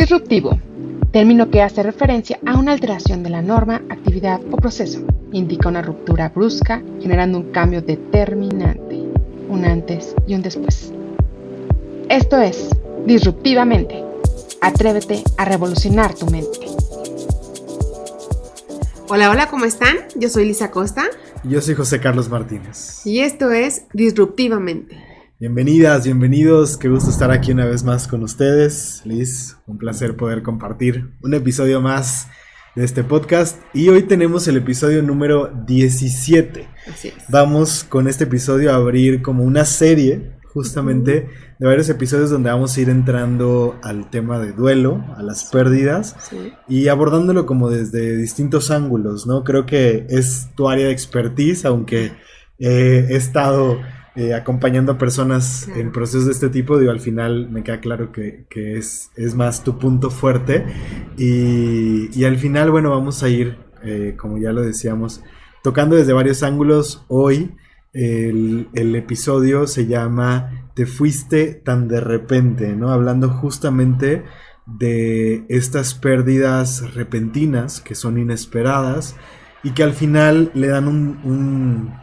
Disruptivo, término que hace referencia a una alteración de la norma, actividad o proceso. Indica una ruptura brusca, generando un cambio determinante, un antes y un después. Esto es Disruptivamente. Atrévete a revolucionar tu mente. Hola, ¿cómo están? Yo soy Lisa Costa. Yo soy José Carlos Martínez. Y esto es Disruptivamente. Bienvenidas, bienvenidos. Qué gusto estar aquí una vez más con ustedes. Liz, un placer poder compartir un episodio más de este podcast. Y hoy tenemos el episodio número 17. Así es. Vamos con este episodio a abrir como una serie, justamente, de varios episodios donde vamos a ir entrando al tema de duelo, a las pérdidas, Sí. y abordándolo como desde distintos ángulos, ¿no? Creo que es tu área de expertise, aunque he estado acompañando a personas en procesos de este tipo, digo, al final me queda claro que es más tu punto fuerte, y al final, bueno, vamos a ir, como ya lo decíamos, tocando desde varios ángulos. Hoy el episodio se llama Te fuiste tan de repente, ¿no? Hablando justamente de estas pérdidas repentinas que son inesperadas y que al final le dan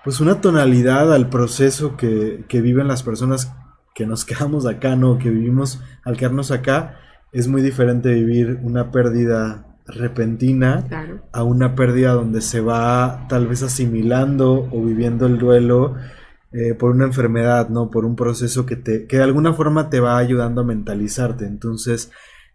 pues una tonalidad al proceso que viven las personas que nos quedamos acá, ¿no? Que vivimos al quedarnos acá. Es muy diferente vivir una pérdida repentina, Claro. a una pérdida donde se va tal vez asimilando o viviendo el duelo por una enfermedad, ¿no? Por un proceso que de alguna forma te va ayudando a mentalizarte. Entonces,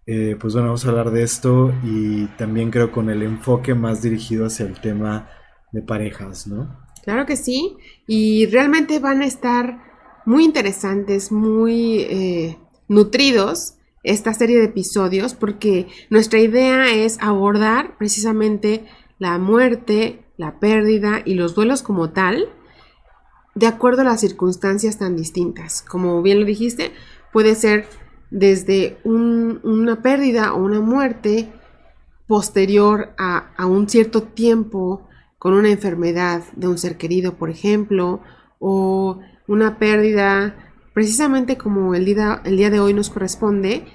pues bueno, vamos a hablar de esto y también creo con el enfoque más dirigido hacia el tema de parejas, ¿no? Claro que sí. Y realmente van a estar muy interesantes, muy nutridos esta serie de episodios, porque nuestra idea es abordar precisamente la muerte, la pérdida y los duelos como tal, de acuerdo a las circunstancias tan distintas. Como bien lo dijiste, puede ser desde una pérdida o una muerte posterior a un cierto tiempo con una enfermedad de un ser querido, por ejemplo, o una pérdida precisamente como el día de hoy nos corresponde,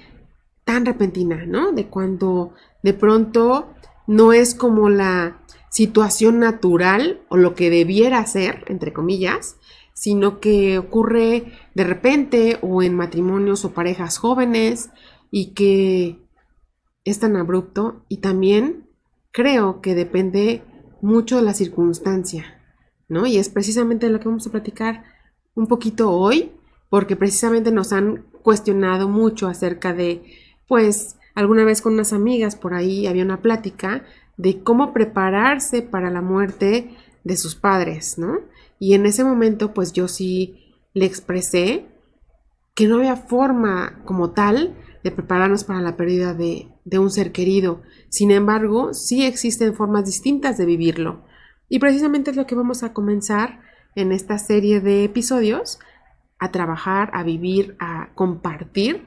tan repentina, ¿no? De cuando de pronto no es como la situación natural o lo que debiera ser, entre comillas, sino que ocurre de repente o en matrimonios o parejas jóvenes y que es tan abrupto, y también creo que depende mucho de la circunstancia, ¿no? Y es precisamente lo que vamos a platicar un poquito hoy, porque precisamente nos han cuestionado mucho acerca de, pues, alguna vez con unas amigas por ahí había una plática de cómo prepararse para la muerte de sus padres, ¿no? Y en ese momento, pues yo sí le expresé que no había forma como tal de prepararnos para la pérdida de un ser querido. Sin embargo, sí existen formas distintas de vivirlo. Y precisamente es lo que vamos a comenzar en esta serie de episodios, a trabajar, a vivir, a compartir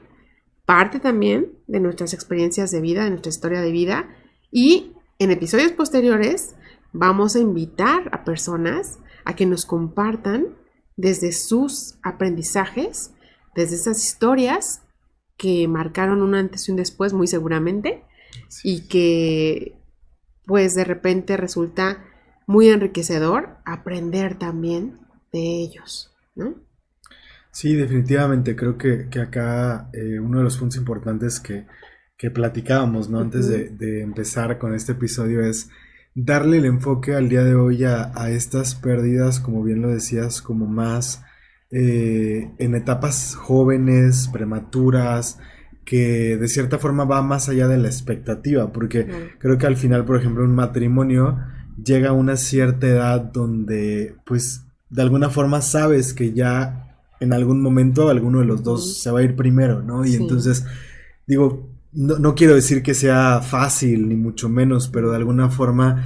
parte también de nuestras experiencias de vida, de nuestra historia de vida. Y en episodios posteriores vamos a invitar a personas a que nos compartan desde sus aprendizajes, desde esas historias que marcaron un antes y un después, muy seguramente, Sí. y que pues de repente resulta muy enriquecedor aprender también de ellos, ¿no? Sí, definitivamente. Creo que acá uno de los puntos importantes que platicábamos, ¿no? Antes de empezar con este episodio es darle el enfoque al día de hoy a estas pérdidas, como bien lo decías, como más en etapas jóvenes, prematuras, que de cierta forma va más allá de la expectativa, porque creo que al final, por ejemplo, un matrimonio llega a una cierta edad donde, pues, de alguna forma sabes que ya en algún momento alguno de los dos se va a ir primero, ¿no? Y Sí. entonces, digo, no quiero decir que sea fácil, ni mucho menos, pero de alguna forma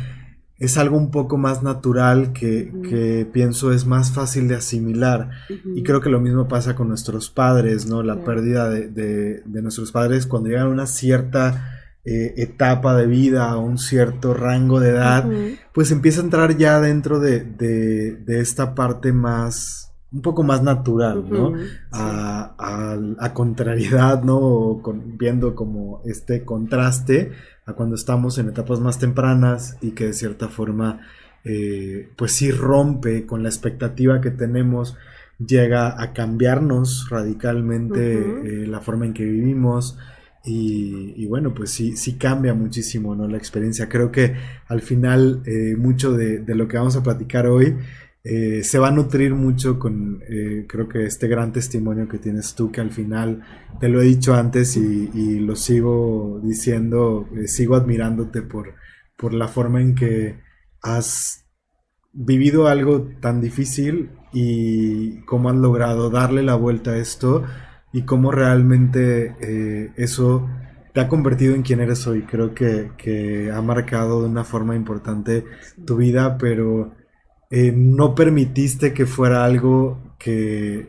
es algo un poco más natural que pienso es más fácil de asimilar. Y creo que lo mismo pasa con nuestros padres, ¿no? La pérdida de nuestros padres cuando llegan a una cierta etapa de vida, a un cierto rango de edad, pues empieza a entrar ya dentro de esta parte más un poco más natural, ¿no? Ujú, sí. A contrariedad, ¿no? O viendo como este contraste a cuando estamos en etapas más tempranas y que de cierta forma, pues sí rompe con la expectativa que tenemos, llega a cambiarnos Ujú, radicalmente la forma en que vivimos. Y bueno, pues sí, sí cambia muchísimo, ¿no? La experiencia. Creo que al final mucho de lo que vamos a platicar hoy se va a nutrir mucho con, creo que este gran testimonio que tienes tú, que al final te lo he dicho antes y lo sigo diciendo, sigo admirándote por la forma en que has vivido algo tan difícil y cómo has logrado darle la vuelta a esto y cómo realmente eso te ha convertido en quien eres hoy. Creo que ha marcado de una forma importante tu sí. vida, pero no permitiste que fuera algo que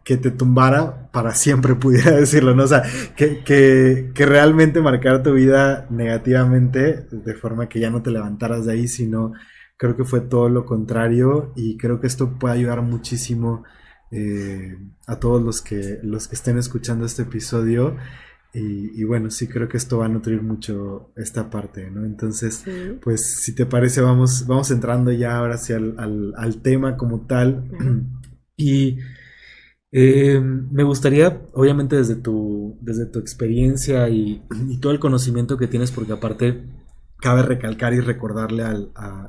te tumbara para siempre, pudiera decirlo, ¿no? O sea, que realmente marcara tu vida negativamente, de forma que ya no te levantaras de ahí, sino creo que fue todo lo contrario y creo que esto puede ayudar muchísimo a todos los que estén escuchando este episodio y bueno, sí creo que esto va a nutrir mucho esta parte, ¿no? Entonces, Sí, pues si te parece, vamos entrando ya ahora sí al tema como tal. claro. Y me gustaría, obviamente desde tu experiencia y todo el conocimiento que tienes, porque aparte cabe recalcar y recordarle a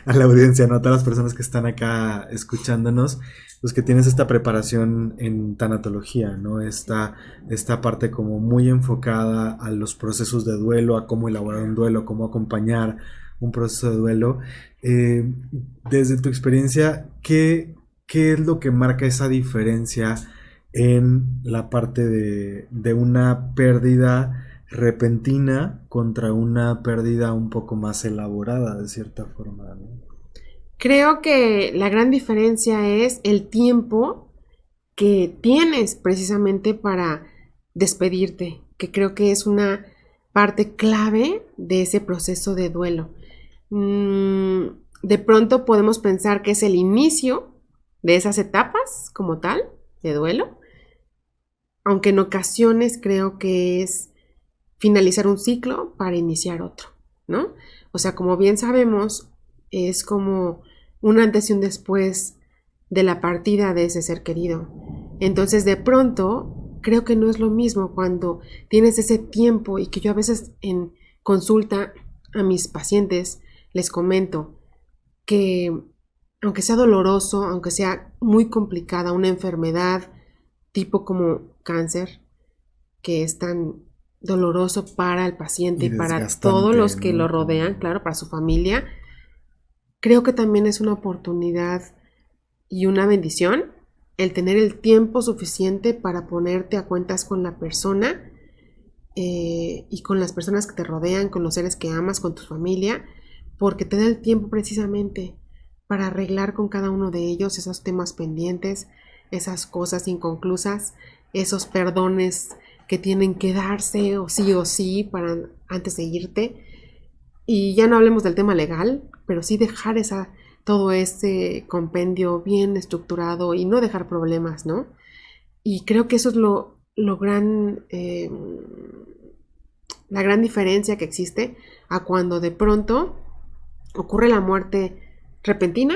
la audiencia, ¿no? A todas las personas que están acá escuchándonos, pues que tienes esta preparación en tanatología, ¿no? Esta parte como muy enfocada a los procesos de duelo, a cómo elaborar un duelo, cómo acompañar un proceso de duelo. Eh, Desde tu experiencia, ¿qué es lo que marca esa diferencia en la parte de una pérdida repentina contra una pérdida un poco más elaborada, de cierta forma, ¿no? Creo que la gran diferencia es el tiempo que tienes precisamente para despedirte, que creo que es una parte clave de ese proceso de duelo. Mm, de pronto podemos pensar que es el inicio de esas etapas como tal de duelo, aunque en ocasiones creo que es finalizar un ciclo para iniciar otro, ¿no? O sea, como bien sabemos, es como un antes y un después de la partida de ese ser querido. Entonces, de pronto, creo que no es lo mismo cuando tienes ese tiempo y que yo a veces en consulta a mis pacientes les comento que aunque sea doloroso, aunque sea muy complicada una enfermedad tipo como cáncer, que es tan doloroso para el paciente Y y para todos desgastante, los que ¿no? lo rodean, Como... claro, para su familia, creo que también es una oportunidad y una bendición el tener el tiempo suficiente para ponerte a cuentas con la persona y con las personas que te rodean, con los seres que amas, con tu familia, porque te da el tiempo precisamente para arreglar con cada uno de ellos esos temas pendientes, esas cosas inconclusas, esos perdones que tienen que darse o sí para antes de irte. Y ya no hablemos del tema legal, pero sí dejar todo ese compendio bien estructurado y no dejar problemas, ¿no? Y creo que eso es la gran diferencia que existe a cuando de pronto ocurre la muerte repentina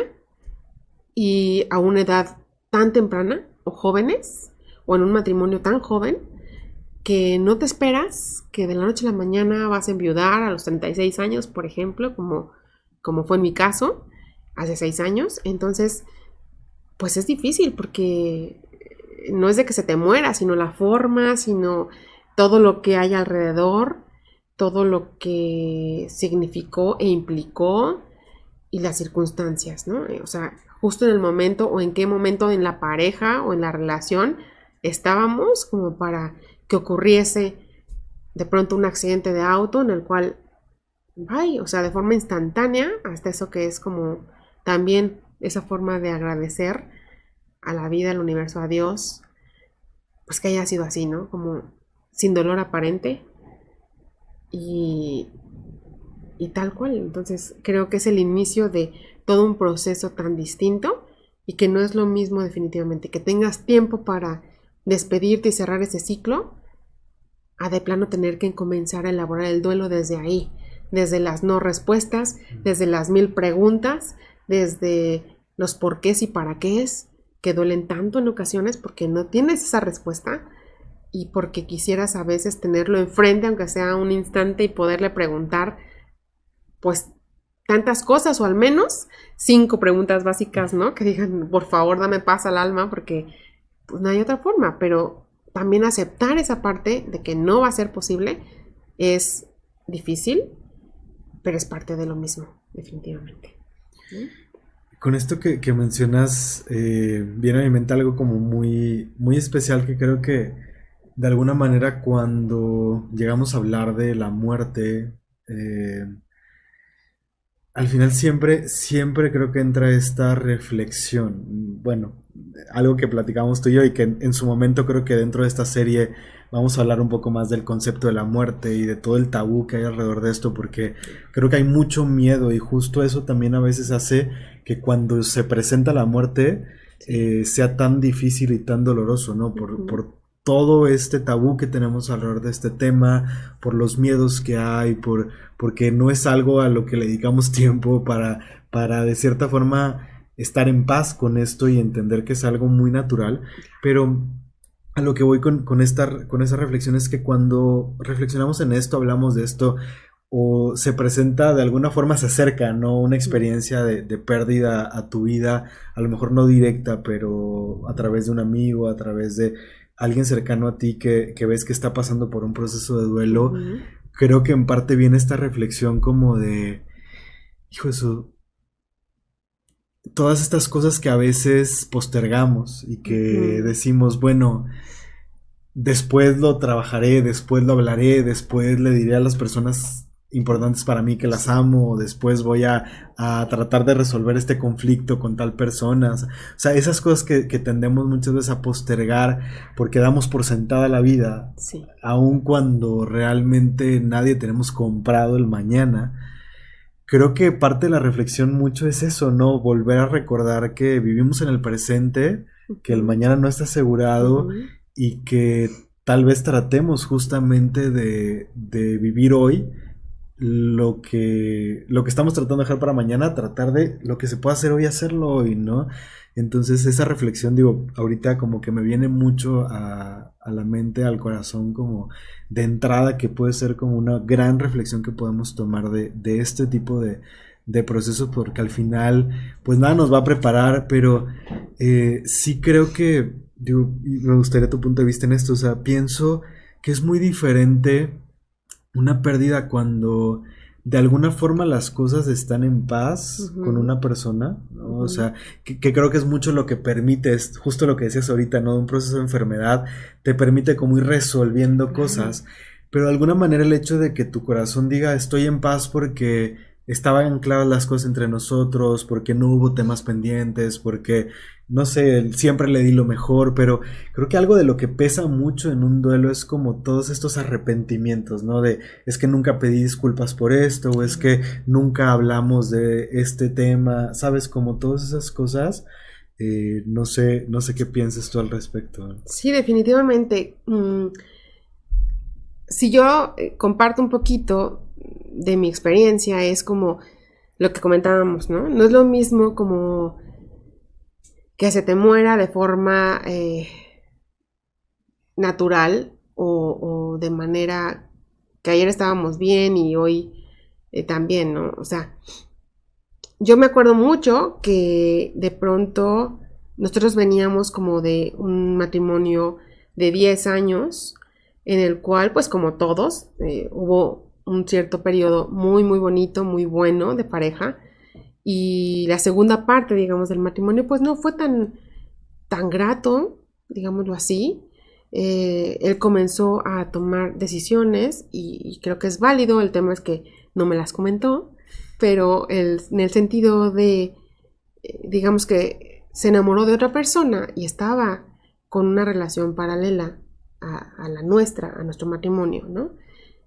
y a una edad tan temprana o jóvenes o en un matrimonio tan joven que no te esperas que de la noche a la mañana vas a enviudar a los 36 años, por ejemplo, como fue en mi caso, hace 6 años. Entonces, pues es difícil porque no es de que se te muera, sino la forma, sino todo lo que hay alrededor, todo lo que significó e implicó y las circunstancias, ¿no? O sea, justo en el momento o en qué momento en la pareja o en la relación estábamos como para que ocurriese de pronto un accidente de auto en el cual, ay, o sea, de forma instantánea, hasta eso que es como también esa forma de agradecer a la vida, al universo, a Dios, pues que haya sido así, ¿no? Como sin dolor aparente y, y tal cual. Entonces creo que es el inicio de todo un proceso tan distinto y que no es lo mismo definitivamente que tengas tiempo para despedirte y cerrar ese ciclo, a de plano tener que comenzar a elaborar el duelo desde ahí, desde las no respuestas, desde las 1000 preguntas, desde los porqués y para qué es, que duelen tanto en ocasiones porque no tienes esa respuesta y porque quisieras a veces tenerlo enfrente, aunque sea un instante, y poderle preguntar, pues, tantas cosas, o al menos 5 preguntas básicas, ¿no? Que digan, por favor, dame paz al alma, porque pues, no hay otra forma, pero también aceptar esa parte de que no va a ser posible es difícil, pero es parte de lo mismo, definitivamente. ¿Sí? Con esto que mencionas, viene a mi mente algo como muy, muy especial que creo que de alguna manera cuando llegamos a hablar de la muerte, al final siempre creo que entra esta reflexión. Bueno, algo que platicamos tú y yo y que en su momento creo que dentro de esta serie vamos a hablar un poco más del concepto de la muerte y de todo el tabú que hay alrededor de esto, porque creo que hay mucho miedo y justo eso también a veces hace que cuando se presenta la muerte sea tan difícil y tan doloroso, ¿no? Por todo este tabú que tenemos alrededor de este tema, por los miedos que hay, porque no es algo a lo que le dedicamos tiempo para de cierta forma estar en paz con esto y entender que es algo muy natural. Pero a lo que voy con esa reflexión es que cuando reflexionamos en esto, hablamos de esto, o se presenta de alguna forma, se acerca, ¿no? Una experiencia de pérdida a tu vida, a lo mejor no directa, pero a través de un amigo, a través de alguien cercano a ti que ves que está pasando por un proceso de duelo. Creo que en parte viene esta reflexión como de, hijo de su, todas estas cosas que a veces postergamos y que decimos, bueno, después lo trabajaré, después lo hablaré, después le diré a las personas importantes para mí que las amo, después voy a tratar de resolver este conflicto con tal persona. O sea, esas cosas que tendemos muchas veces a postergar porque damos por sentada la vida, sí, aun cuando realmente nadie tenemos comprado el mañana. Creo que parte de la reflexión mucho es eso, ¿no? Volver a recordar que vivimos en el presente, que el mañana no está asegurado y que tal vez tratemos justamente de vivir hoy lo que estamos tratando de dejar para mañana, tratar de lo que se pueda hacer hoy, hacerlo hoy, ¿no? Entonces esa reflexión, digo, ahorita como que me viene mucho a la mente, al corazón, como de entrada, que puede ser como una gran reflexión que podemos tomar de este tipo de procesos, porque al final pues nada nos va a preparar, pero sí creo que, digo, me gustaría tu punto de vista en esto, o sea, pienso que es muy diferente una pérdida cuando de alguna forma las cosas están en paz con una persona, ¿no? O sea, que creo que es mucho lo que permite, es justo lo que decías ahorita, ¿no? Un proceso de enfermedad te permite como ir resolviendo cosas, pero de alguna manera el hecho de que tu corazón diga estoy en paz porque estaban claras las cosas entre nosotros, porque no hubo temas pendientes, porque, no sé, siempre le di lo mejor, pero creo que algo de lo que pesa mucho en un duelo es como todos estos arrepentimientos, ¿no? De, es que nunca pedí disculpas por esto, o es que nunca hablamos de este tema, ¿sabes? Como todas esas cosas, no sé qué piensas tú al respecto. Sí, definitivamente. Si yo comparto un poquito de mi experiencia, es como lo que comentábamos, ¿no? No es lo mismo como que se te muera de forma natural o de manera que ayer estábamos bien y hoy también, ¿no? O sea, yo me acuerdo mucho que de pronto nosotros veníamos como de un matrimonio de 10 años en el cual, pues como todos, hubo un cierto periodo muy, muy bonito, muy bueno de pareja. Y la segunda parte, digamos, del matrimonio, pues no fue tan grato, digámoslo así. Él comenzó a tomar decisiones y creo que es válido. El tema es que no me las comentó, pero en el sentido de, digamos que se enamoró de otra persona y estaba con una relación paralela a la nuestra, a nuestro matrimonio, ¿no?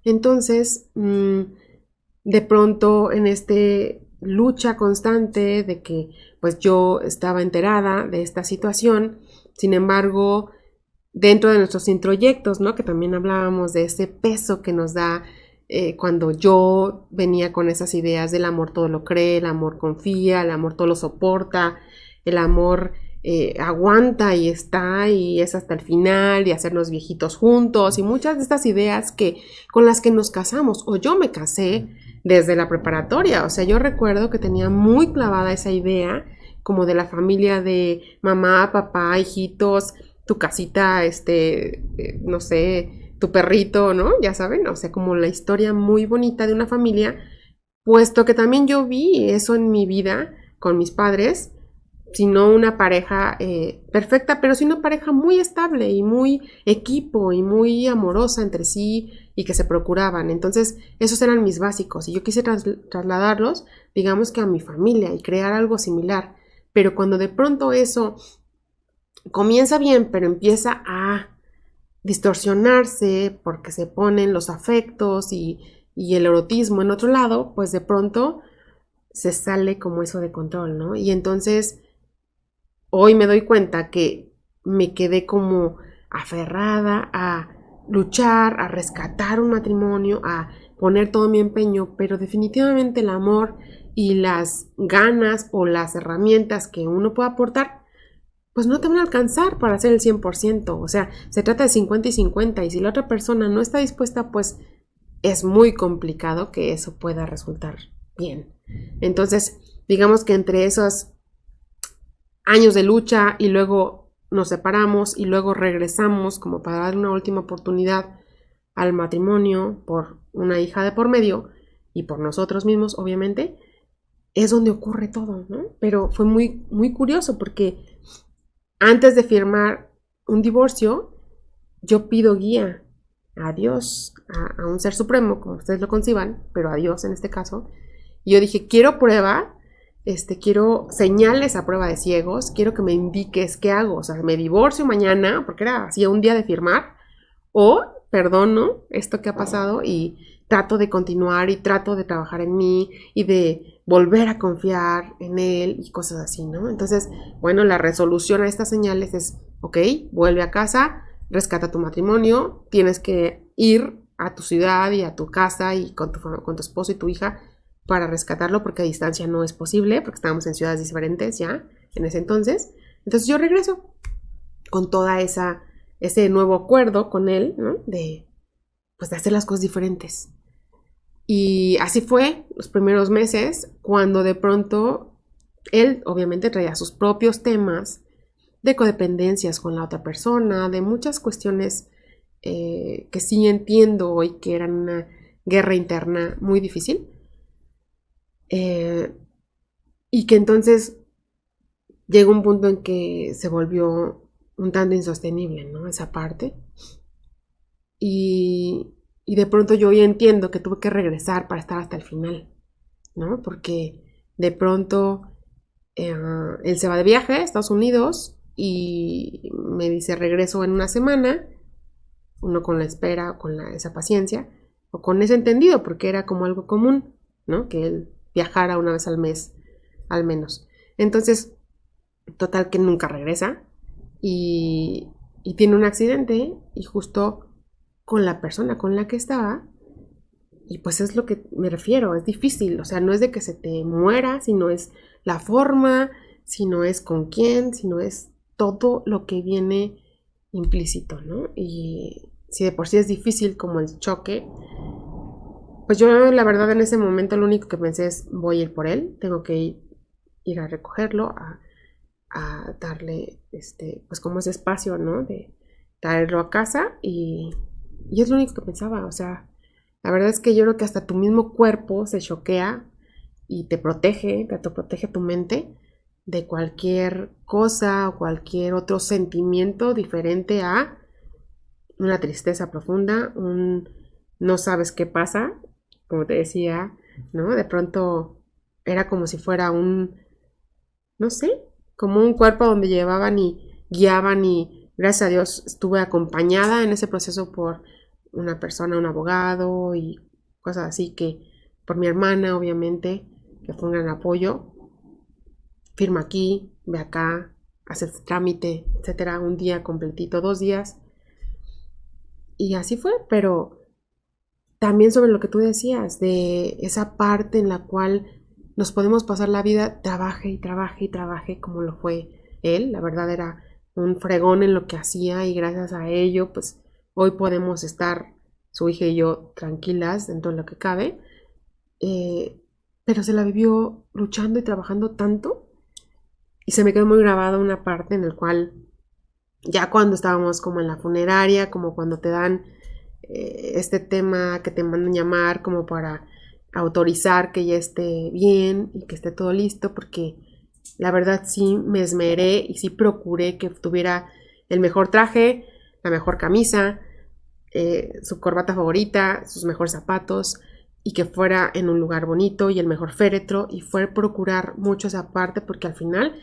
Entonces, de pronto en este lucha constante de que pues yo estaba enterada de esta situación. Sin embargo, dentro de nuestros introyectos, ¿no? Que también hablábamos de ese peso que nos da cuando yo venía con esas ideas del amor todo lo cree, el amor confía, el amor todo lo soporta, el amor aguanta y está y es hasta el final y hacernos viejitos juntos y muchas de estas ideas con las que nos casamos o yo me casé desde la preparatoria. O sea, yo recuerdo que tenía muy clavada esa idea como de la familia de mamá, papá, hijitos, tu casita, no sé, tu perrito, ¿no? Ya saben, o sea, como la historia muy bonita de una familia, puesto que también yo vi eso en mi vida con mis padres, sino una pareja perfecta, pero sí una pareja muy estable y muy equipo y muy amorosa entre sí y que se procuraban. Entonces, esos eran mis básicos y yo quise trasladarlos, digamos que a mi familia y crear algo similar. Pero cuando de pronto eso comienza bien, pero empieza a distorsionarse porque se ponen los afectos y el erotismo en otro lado, pues de pronto se sale como eso de control, ¿no? Y entonces hoy me doy cuenta que me quedé como aferrada a luchar, a rescatar un matrimonio, a poner todo mi empeño, pero definitivamente el amor y las ganas o las herramientas que uno puede aportar pues no te van a alcanzar para hacer el 100%. O sea, se trata de 50 y 50 y si la otra persona no está dispuesta, pues es muy complicado que eso pueda resultar bien. Entonces, digamos que entre esos años de lucha y luego nos separamos y luego regresamos como para dar una última oportunidad al matrimonio por una hija de por medio y por nosotros mismos, obviamente, es donde ocurre todo, ¿no? Pero fue muy, muy curioso porque antes de firmar un divorcio, yo pido guía a Dios, a un ser supremo, como ustedes lo conciban, pero a Dios en este caso. Y yo dije, quiero prueba, quiero señales a prueba de ciegos, quiero que me indiques qué hago. O sea, me divorcio mañana, porque era así un día de firmar, o perdono esto que ha pasado y trato de continuar y trato de trabajar en mí y de volver a confiar en él y cosas así, ¿no? Entonces, bueno, la resolución a estas señales es, ok, vuelve a casa, rescata tu matrimonio, tienes que ir a tu ciudad y a tu casa y con tu esposo y tu hija para rescatarlo porque a distancia no es posible, porque estábamos en ciudades diferentes ya en ese entonces. Entonces yo regreso con toda ese nuevo acuerdo con él, ¿no? De hacer las cosas diferentes. Y así fue los primeros meses, cuando de pronto él obviamente traía sus propios temas de codependencias con la otra persona, de muchas cuestiones que sí entiendo hoy que eran una guerra interna muy difícil. Y que entonces llegó un punto en que se volvió un tanto insostenible, ¿no? Esa parte. Y de pronto yo ya entiendo que tuve que regresar para estar hasta el final, ¿no? Porque de pronto él se va de viaje a Estados Unidos y me dice regreso en una semana, uno con la espera, con esa paciencia, o con ese entendido, porque era como algo común, ¿no? Que él viajara una vez al mes, al menos. Entonces, total que nunca regresa y tiene un accidente y justo con la persona con la que estaba, y pues es lo que me refiero, es difícil, o sea, no es de que se te muera, sino es la forma, sino es con quién, sino es todo lo que viene implícito, ¿no? Y si de por sí es difícil como el choque, pues yo la verdad en ese momento lo único que pensé es voy a ir por él, tengo que ir a recogerlo, a darle pues como ese espacio, ¿no? De traerlo a casa y es lo único que pensaba, o sea, la verdad es que yo creo que hasta tu mismo cuerpo se choquea y te protege tu mente de cualquier cosa o cualquier otro sentimiento diferente a una tristeza profunda, no sabes qué pasa, como te decía, ¿no? De pronto era como si fuera no sé, como un cuerpo donde llevaban y guiaban y gracias a Dios estuve acompañada en ese proceso por una persona, un abogado y cosas así por mi hermana obviamente, que fue un gran apoyo. Firma aquí, ve acá, hace el trámite, etcétera, un día completito, 2 días. Y así fue, pero también sobre lo que tú decías, de esa parte en la cual nos podemos pasar la vida, trabaje y trabaje y trabaje, como lo fue él. La verdad era un fregón en lo que hacía y gracias a ello, pues hoy podemos estar, su hija y yo, tranquilas dentro de lo que cabe. Pero se la vivió luchando y trabajando tanto y se me quedó muy grabada una parte en la cual ya cuando estábamos como en la funeraria, como cuando te dan este tema que te mandan llamar como para autorizar que ya esté bien y que esté todo listo, porque la verdad sí me esmeré y sí procuré que tuviera el mejor traje, la mejor camisa, su corbata favorita, sus mejores zapatos y que fuera en un lugar bonito y el mejor féretro, y fue procurar mucho esa parte porque al final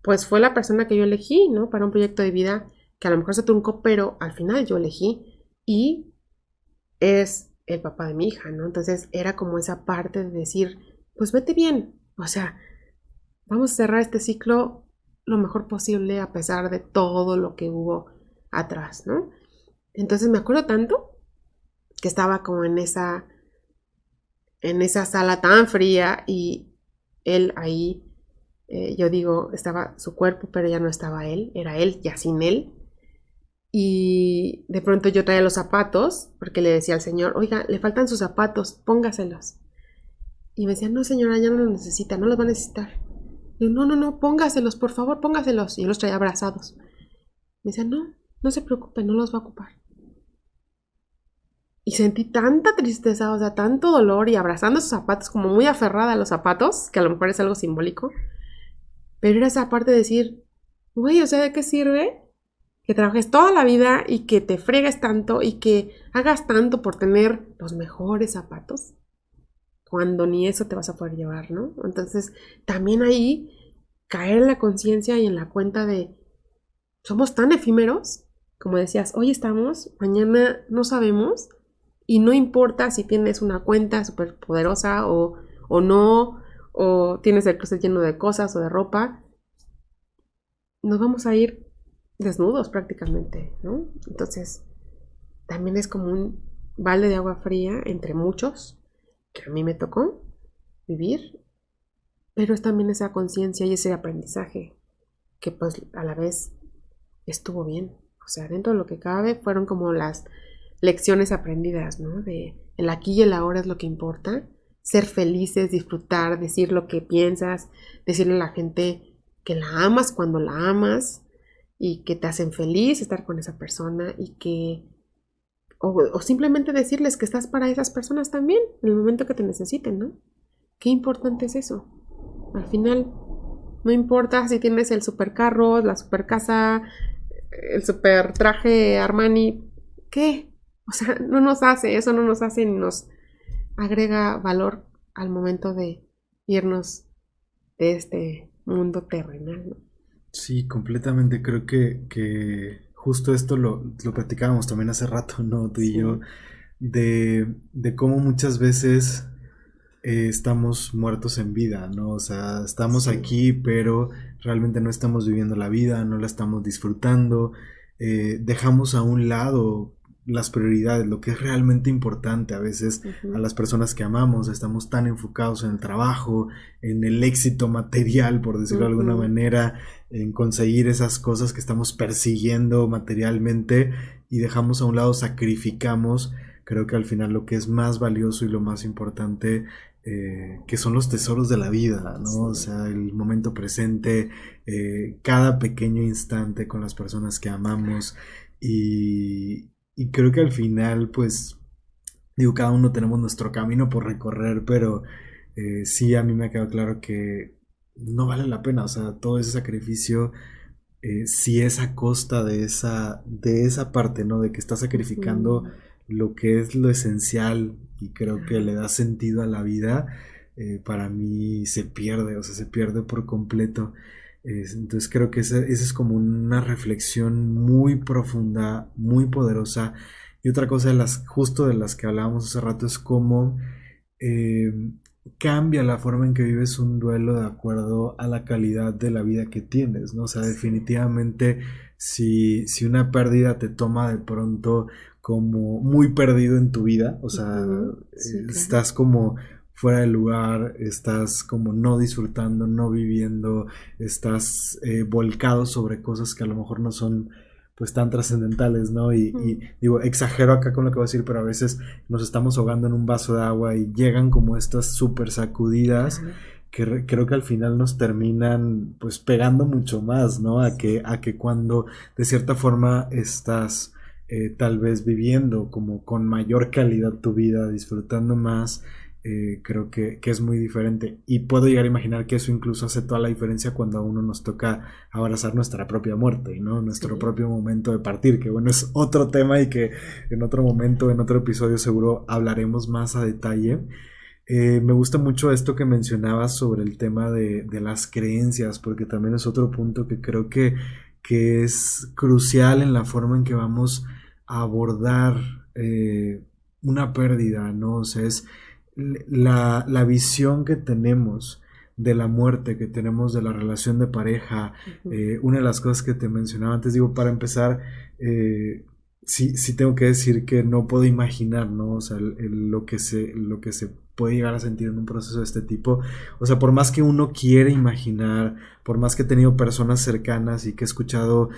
pues fue la persona que yo elegí, ¿no? Para un proyecto de vida que a lo mejor se truncó, pero al final yo elegí y es el papá de mi hija, ¿no? Entonces era como esa parte de decir, pues vete bien, o sea, vamos a cerrar este ciclo lo mejor posible a pesar de todo lo que hubo atrás, ¿no? Entonces me acuerdo tanto que estaba como en esa sala tan fría y él ahí, yo digo, estaba su cuerpo, pero ya no estaba él, era él ya sin él. Y de pronto yo traía los zapatos, porque le decía al señor, oiga, le faltan sus zapatos, póngaselos. Y me decía, no señora, ya no los necesita, no los va a necesitar. Y yo, no, póngaselos, por favor, póngaselos. Y yo los traía abrazados. Me decía, no se preocupe, no los va a ocupar. Y sentí tanta tristeza, o sea, tanto dolor y abrazando esos zapatos, como muy aferrada a los zapatos, que a lo mejor es algo simbólico. Pero era esa parte de decir, güey, o sea, ¿de qué sirve que trabajes toda la vida y que te fregues tanto y que hagas tanto por tener los mejores zapatos cuando ni eso te vas a poder llevar, ¿no? Entonces, también ahí caer en la conciencia y en la cuenta de somos tan efímeros, como decías, hoy estamos, mañana no sabemos, y no importa si tienes una cuenta súper poderosa o no, o tienes el closet lleno de cosas o de ropa, nos vamos a ir desnudos prácticamente, ¿no? Entonces, también es como un balde de agua fría entre muchos que a mí me tocó vivir, pero es también esa conciencia y ese aprendizaje que pues a la vez estuvo bien. O sea, dentro de lo que cabe fueron como las lecciones aprendidas, ¿no? De el aquí y el ahora es lo que importa, ser felices, disfrutar, decir lo que piensas, decirle a la gente que la amas cuando la amas y que te hacen feliz estar con esa persona y que o simplemente decirles que estás para esas personas también en el momento que te necesiten, ¿no? Qué importante es eso. Al final no importa si tienes el super carro, la super casa, el super traje Armani, ¿qué? O sea, no nos hace ni nos agrega valor al momento de irnos de este mundo terrenal, ¿no? Sí, completamente. Creo que justo esto lo platicábamos también hace rato, ¿no? Tú y yo, de cómo muchas veces estamos muertos en vida, ¿no? O sea, estamos aquí, pero realmente no estamos viviendo la vida, no la estamos disfrutando, dejamos a un lado las prioridades, lo que es realmente importante. A veces a las personas que amamos estamos tan enfocados en el trabajo, en el éxito material, por decirlo de alguna manera, en conseguir esas cosas que estamos persiguiendo materialmente y dejamos a un lado, sacrificamos, creo que al final lo que es más valioso y lo más importante, que son los tesoros de la vida, ¿no? O sea, el momento presente, cada pequeño instante con las personas que amamos y creo que al final, pues, digo, cada uno tenemos nuestro camino por recorrer, pero sí, a mí me ha quedado claro que no vale la pena, o sea, todo ese sacrificio, si es a costa de esa parte, ¿no? De que estás sacrificando lo que es lo esencial y creo que le da sentido a la vida, para mí se pierde, o sea, se pierde por completo. Entonces creo que esa es como una reflexión muy profunda, muy poderosa. Y otra cosa justo de las que hablábamos hace rato es como cambia la forma en que vives un duelo de acuerdo a la calidad de la vida que tienes, ¿no? O sea, definitivamente si una pérdida te toma de pronto como muy perdido en tu vida, o sea, Sí, claro. estás como fuera de lugar, estás como no disfrutando, no viviendo, estás volcado sobre cosas que a lo mejor no son pues tan trascendentales, ¿no? Y digo, exagero acá con lo que voy a decir, pero a veces nos estamos ahogando en un vaso de agua y llegan como estas súper sacudidas Claro. que creo que al final nos terminan pues pegando mucho más, ¿no? A que cuando de cierta forma estás tal vez viviendo como con mayor calidad tu vida, disfrutando más, creo que es muy diferente. Y puedo llegar a imaginar que eso incluso hace toda la diferencia cuando a uno nos toca abrazar nuestra propia muerte, ¿no? Nuestro Sí. propio momento de partir, que bueno, es otro tema y que en otro momento, en otro episodio seguro hablaremos más a detalle. Me gusta mucho esto que mencionabas sobre el tema de las creencias, porque también es otro punto que creo que es crucial en la forma en que vamos a abordar una pérdida, ¿no? O sea, es la visión que tenemos de la muerte, que tenemos de la relación de pareja. Ujú. Una de las cosas que te mencionaba antes, digo, para empezar, sí tengo que decir que no puedo imaginar, ¿no? O sea, lo que se puede llegar a sentir en un proceso de este tipo. O sea, por más que uno quiere imaginar, por más que he tenido personas cercanas y que he escuchado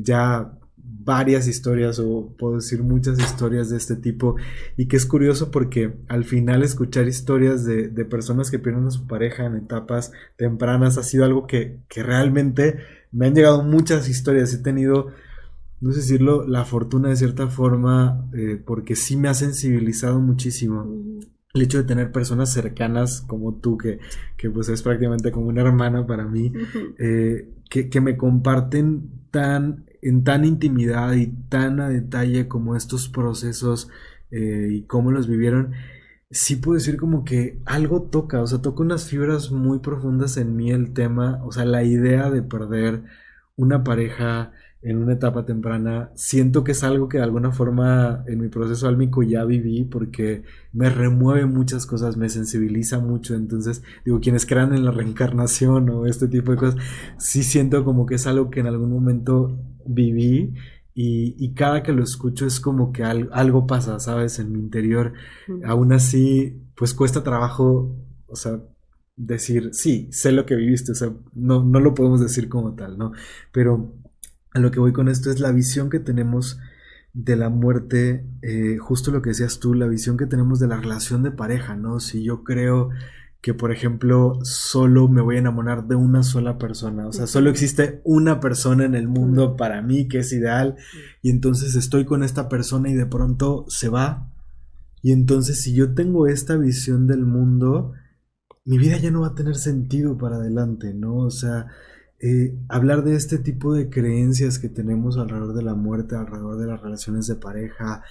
ya varias historias o puedo decir muchas historias de este tipo y que es curioso porque al final escuchar historias de personas que pierden a su pareja en etapas tempranas ha sido algo que realmente me han llegado muchas historias. He tenido, no sé decirlo, la fortuna de cierta forma, porque sí me ha sensibilizado muchísimo Ujú. el hecho de tener personas cercanas como tú, que pues es prácticamente como una hermana para mí, Ujú. que me comparten en tan intimidad y tan a detalle como estos procesos y cómo los vivieron. Sí puedo decir como que algo toca, o sea, toca unas fibras muy profundas en mí el tema, o sea, la idea de perder una pareja en una etapa temprana, siento que es algo que de alguna forma en mi proceso álmico ya viví porque me remueve muchas cosas, me sensibiliza mucho, entonces digo, quienes crean en la reencarnación o este tipo de cosas, sí siento como que es algo que en algún momento viví y cada que lo escucho es como que algo pasa, ¿sabes? En mi interior. Ujú. Aún así, pues cuesta trabajo, o sea, decir, sí, sé lo que viviste, o sea, no lo podemos decir como tal, ¿no? Pero a lo que voy con esto es la visión que tenemos de la muerte, justo lo que decías tú, la visión que tenemos de la relación de pareja, ¿no? Si yo creo que, por ejemplo, solo me voy a enamorar de una sola persona, o sea, solo Ujú. existe una persona en el mundo Una. para mí que es ideal, y entonces estoy con esta persona y de pronto se va, y entonces si yo tengo esta visión del mundo, mi vida ya no va a tener sentido para adelante, ¿no? O sea, hablar de este tipo de creencias que tenemos alrededor de la muerte, alrededor de las relaciones de pareja,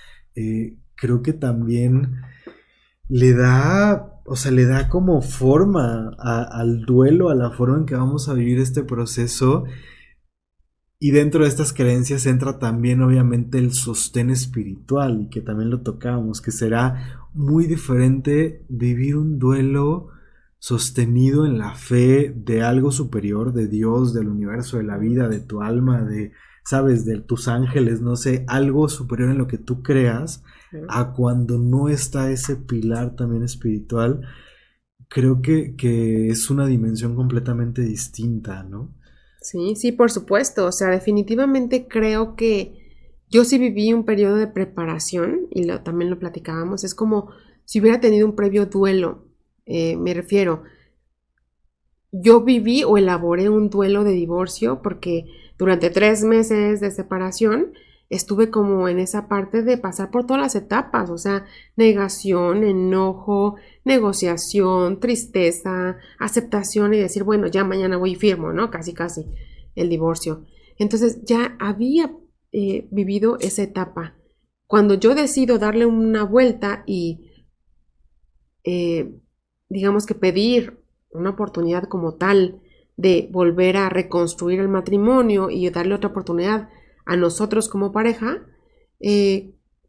creo que también le da, o sea, le da como forma al duelo, a la forma en que vamos a vivir este proceso. Y dentro de estas creencias entra también obviamente el sostén espiritual, y que también lo tocamos, que será muy diferente vivir un duelo sostenido en la fe de algo superior, de Dios, del universo, de la vida, de tu alma, de, sabes, de tus ángeles, no sé, algo superior en lo que tú creas, Ujú. a cuando no está ese pilar también espiritual. Creo que es una dimensión completamente distinta, ¿no? Sí, sí, por supuesto. O sea, definitivamente creo que yo sí viví un periodo de preparación y también lo platicábamos. Es como si hubiera tenido un previo duelo. Me refiero, yo viví o elaboré un duelo de divorcio porque durante 3 meses de separación estuve como en esa parte de pasar por todas las etapas, o sea, negación, enojo, negociación, tristeza, aceptación y decir, bueno, ya mañana voy y firmo, ¿no? Casi, casi el divorcio. Entonces ya había vivido esa etapa. Cuando yo decido darle una vuelta y eh, digamos que pedir una oportunidad como tal de volver a reconstruir el matrimonio y darle otra oportunidad a nosotros como pareja,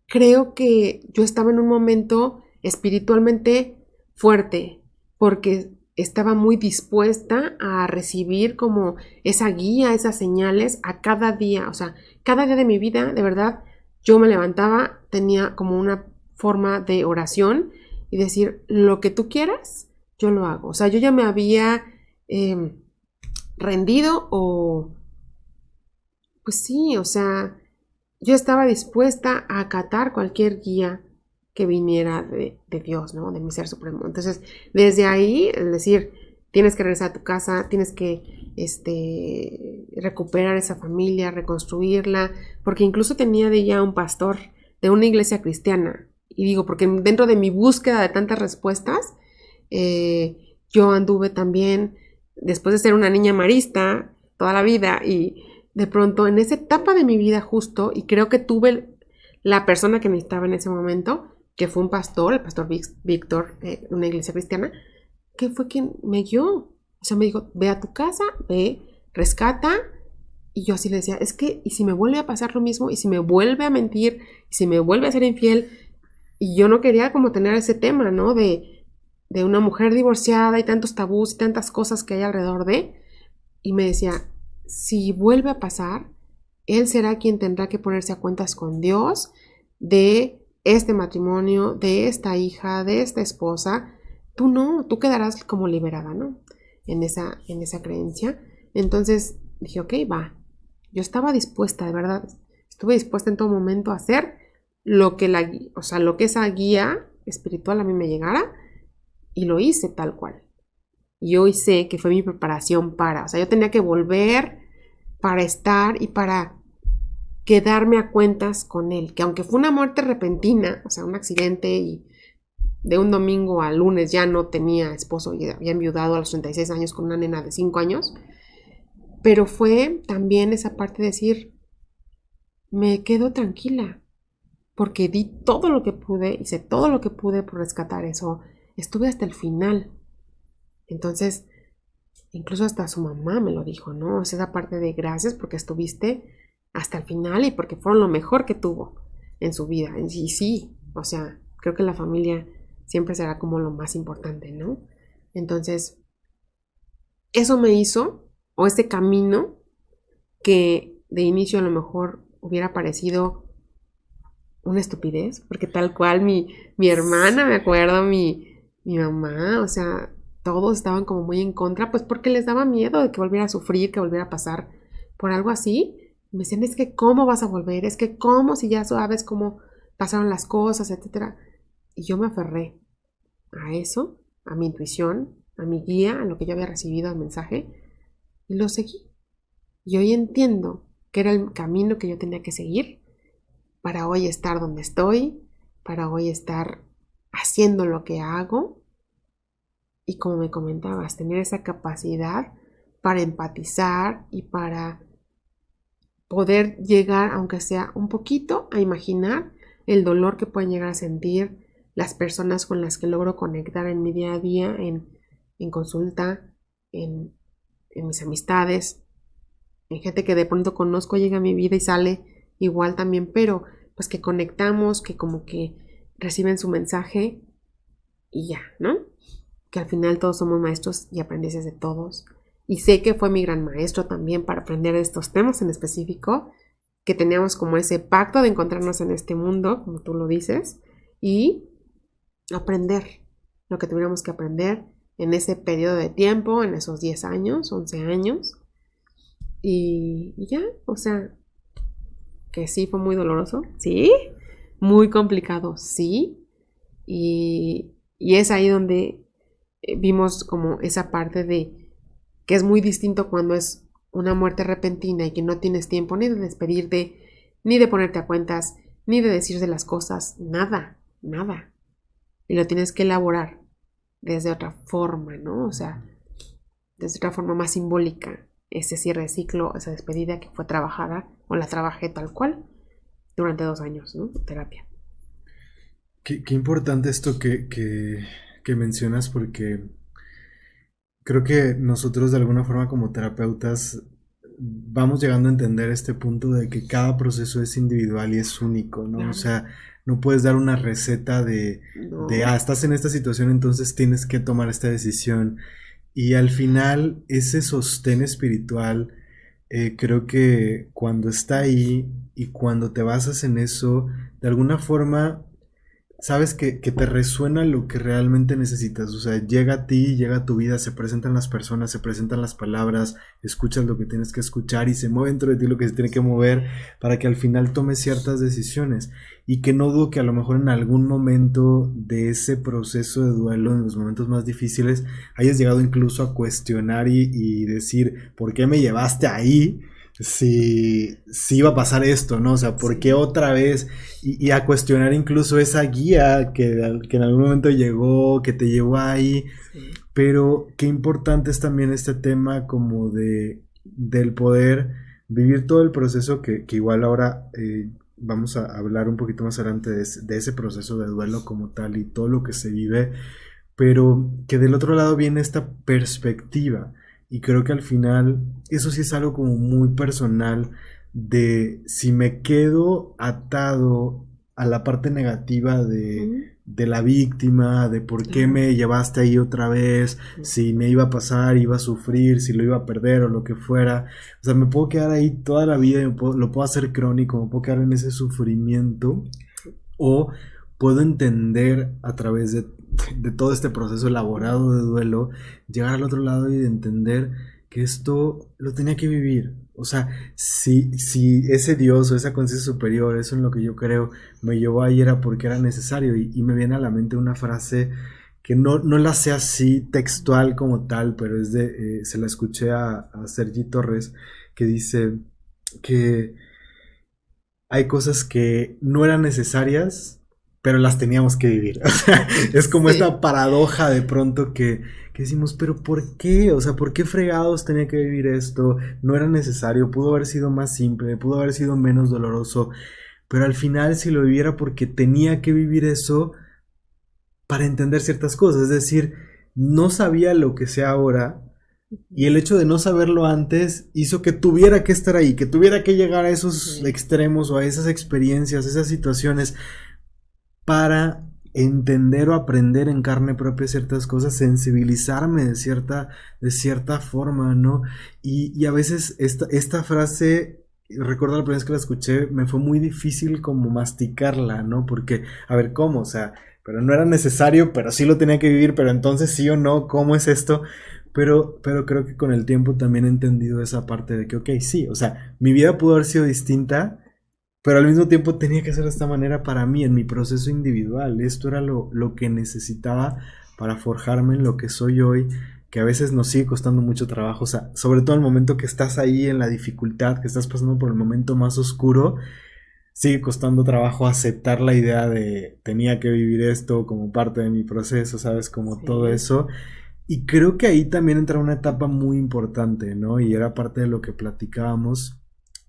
creo que yo estaba en un momento espiritualmente fuerte, porque estaba muy dispuesta a recibir como esa guía, esas señales a cada día. O sea, cada día de mi vida, de verdad, yo me levantaba, tenía como una forma de oración y decir, lo que tú quieras, yo lo hago. O sea, yo ya me había rendido o, pues sí, o sea, yo estaba dispuesta a acatar cualquier guía que viniera de Dios, ¿no? De mi ser supremo. Entonces, desde ahí, es decir, tienes que regresar a tu casa, tienes que recuperar esa familia, reconstruirla, porque incluso tenía de ya un pastor de una iglesia cristiana. Y digo, porque dentro de mi búsqueda de tantas respuestas, yo anduve también, después de ser una niña marista toda la vida, y de pronto en esa etapa de mi vida justo, y creo que tuve la persona que necesitaba en ese momento, que fue un pastor, el pastor Víctor, una iglesia cristiana, que fue quien me guió. O sea, me dijo, ve a tu casa, ve, rescata. Y yo así le decía, es que, ¿y si me vuelve a pasar lo mismo? ¿Y si me vuelve a mentir? ¿Y si me vuelve a ser infiel? Y yo no quería como tener ese tema, ¿no? De una mujer divorciada y tantos tabús y tantas cosas que hay alrededor de. Y me decía, si vuelve a pasar, él será quien tendrá que ponerse a cuentas con Dios de este matrimonio, de esta hija, de esta esposa. Tú no, tú quedarás como liberada, ¿no? En esa creencia. Entonces dije, ok, va. Yo estaba dispuesta, de verdad. Estuve dispuesta en todo momento a hacer lo que lo que esa guía espiritual a mí me llegara, y lo hice tal cual. Y hoy sé que fue mi preparación o sea, yo tenía que volver para estar y para quedarme a cuentas con él, que aunque fue una muerte repentina, o sea, un accidente, y de un domingo al lunes ya no tenía esposo y había enviudado a los 36 años con una nena de 5 años, pero fue también esa parte de decir, me quedo tranquila, porque di todo lo que pude, hice todo lo que pude por rescatar eso, estuve hasta el final. Entonces, incluso hasta su mamá me lo dijo, ¿no? O sea, esa parte de gracias porque estuviste hasta el final y porque fueron lo mejor que tuvo en su vida. Y sí, o sea, creo que la familia siempre será como lo más importante, ¿no? Entonces, eso me hizo, o ese camino que de inicio a lo mejor hubiera parecido una estupidez, porque tal cual mi hermana, me acuerdo, mi mamá, o sea, todos estaban como muy en contra, pues porque les daba miedo de que volviera a sufrir, que volviera a pasar por algo así. Me decían, es que cómo vas a volver, es que cómo si ya sabes cómo pasaron las cosas, etcétera. Y yo me aferré a eso, a mi intuición, a mi guía, a lo que yo había recibido, al mensaje, y lo seguí. Y hoy entiendo que era el camino que yo tenía que seguir para hoy estar donde estoy, para hoy estar haciendo lo que hago. Y como me comentabas, tener esa capacidad para empatizar y para poder llegar, aunque sea un poquito, a imaginar el dolor que pueden llegar a sentir las personas con las que logro conectar en mi día a día, en consulta, en mis amistades, en gente que de pronto conozco, llega a mi vida y sale igual también, pero pues que conectamos, que como que reciben su mensaje y ya, ¿no? Que al final todos somos maestros y aprendices de todos. Y sé que fue mi gran maestro también para aprender estos temas en específico, que teníamos como ese pacto de encontrarnos en este mundo, como tú lo dices, y aprender lo que tuviéramos que aprender en ese periodo de tiempo, en esos 10 años, 11 años. Y ya, o sea, que sí fue muy doloroso, sí, muy complicado, sí. Y es ahí donde vimos como esa parte de que es muy distinto cuando es una muerte repentina y que no tienes tiempo ni de despedirte, ni de ponerte a cuentas, ni de decirse las cosas, nada. Y lo tienes que elaborar desde otra forma, ¿no? O sea, desde otra forma más simbólica. Ese cierre de ciclo, esa despedida que fue trabajada, o la trabajé tal cual, durante 2 años, ¿no? Terapia. Qué importante esto que mencionas, porque creo que nosotros de alguna forma como terapeutas vamos llegando a entender este punto de que cada proceso es individual y es único, ¿no? Claro. O sea, no puedes dar una receta No. estás en esta situación, entonces tienes que tomar esta decisión. Y al final, ese sostén espiritual, creo que cuando está ahí y cuando te basas en eso, de alguna forma sabes que te resuena lo que realmente necesitas. O sea, llega a ti, llega a tu vida, se presentan las personas, se presentan las palabras, escuchas lo que tienes que escuchar y se mueve dentro de ti lo que se tiene que mover para que al final tomes ciertas decisiones. Y que no dudo que a lo mejor en algún momento de ese proceso de duelo, en los momentos más difíciles, hayas llegado incluso a cuestionar y decir, ¿por qué me llevaste ahí? Si iba a pasar esto, ¿no? O sea, ¿por qué otra vez? Y a cuestionar incluso esa guía que en algún momento llegó, que te llevó ahí. Sí. Pero qué importante es también este tema como del poder vivir todo el proceso que igual ahora vamos a hablar un poquito más adelante de ese proceso de duelo como tal y todo lo que se vive, pero que del otro lado viene esta perspectiva y creo que al final eso sí es algo como muy personal de si me quedo atado a la parte negativa de la víctima, de por qué me llevaste ahí otra vez, si me iba a pasar, iba a sufrir, si lo iba a perder o lo que fuera. O sea, me puedo quedar ahí toda la vida y lo puedo hacer crónico, me puedo quedar en ese sufrimiento o puedo entender a través de todo este proceso elaborado de duelo, llegar al otro lado y de entender que esto lo tenía que vivir. O sea, si ese Dios o esa conciencia superior, eso en lo que yo creo, me llevó ahí era porque era necesario. Y me viene a la mente una frase que no la sé así textual como tal, pero es se la escuché a Sergi Torres, que dice que hay cosas que no eran necesarias, pero las teníamos que vivir. O sea, es como esta paradoja de pronto que decimos, pero ¿por qué? O sea, ¿por qué fregados tenía que vivir esto? No era necesario, pudo haber sido más simple, pudo haber sido menos doloroso, pero al final si lo viviera porque tenía que vivir eso para entender ciertas cosas, es decir, no sabía lo que sé ahora, y el hecho de no saberlo antes hizo que tuviera que estar ahí, que tuviera que llegar a esos extremos o a esas experiencias, esas situaciones, para entender o aprender en carne propia ciertas cosas, sensibilizarme de cierta forma, ¿no? Y a veces esta frase, recuerdo la primera vez que la escuché, me fue muy difícil como masticarla, ¿no? Porque, a ver, ¿cómo? O sea, pero no era necesario, pero sí lo tenía que vivir, pero entonces sí o no, ¿cómo es esto? Pero creo que con el tiempo también he entendido esa parte de que, ok, sí, o sea, mi vida pudo haber sido distinta, pero al mismo tiempo tenía que ser de esta manera para mí, en mi proceso individual. Esto era lo que necesitaba para forjarme en lo que soy hoy, que a veces nos sigue costando mucho trabajo. O sea, sobre todo en el momento que estás ahí en la dificultad, que estás pasando por el momento más oscuro, sigue costando trabajo aceptar la idea de tenía que vivir esto como parte de mi proceso, ¿sabes? Como todo eso. Y creo que ahí también entra una etapa muy importante, ¿no? Y era parte de lo que platicábamos.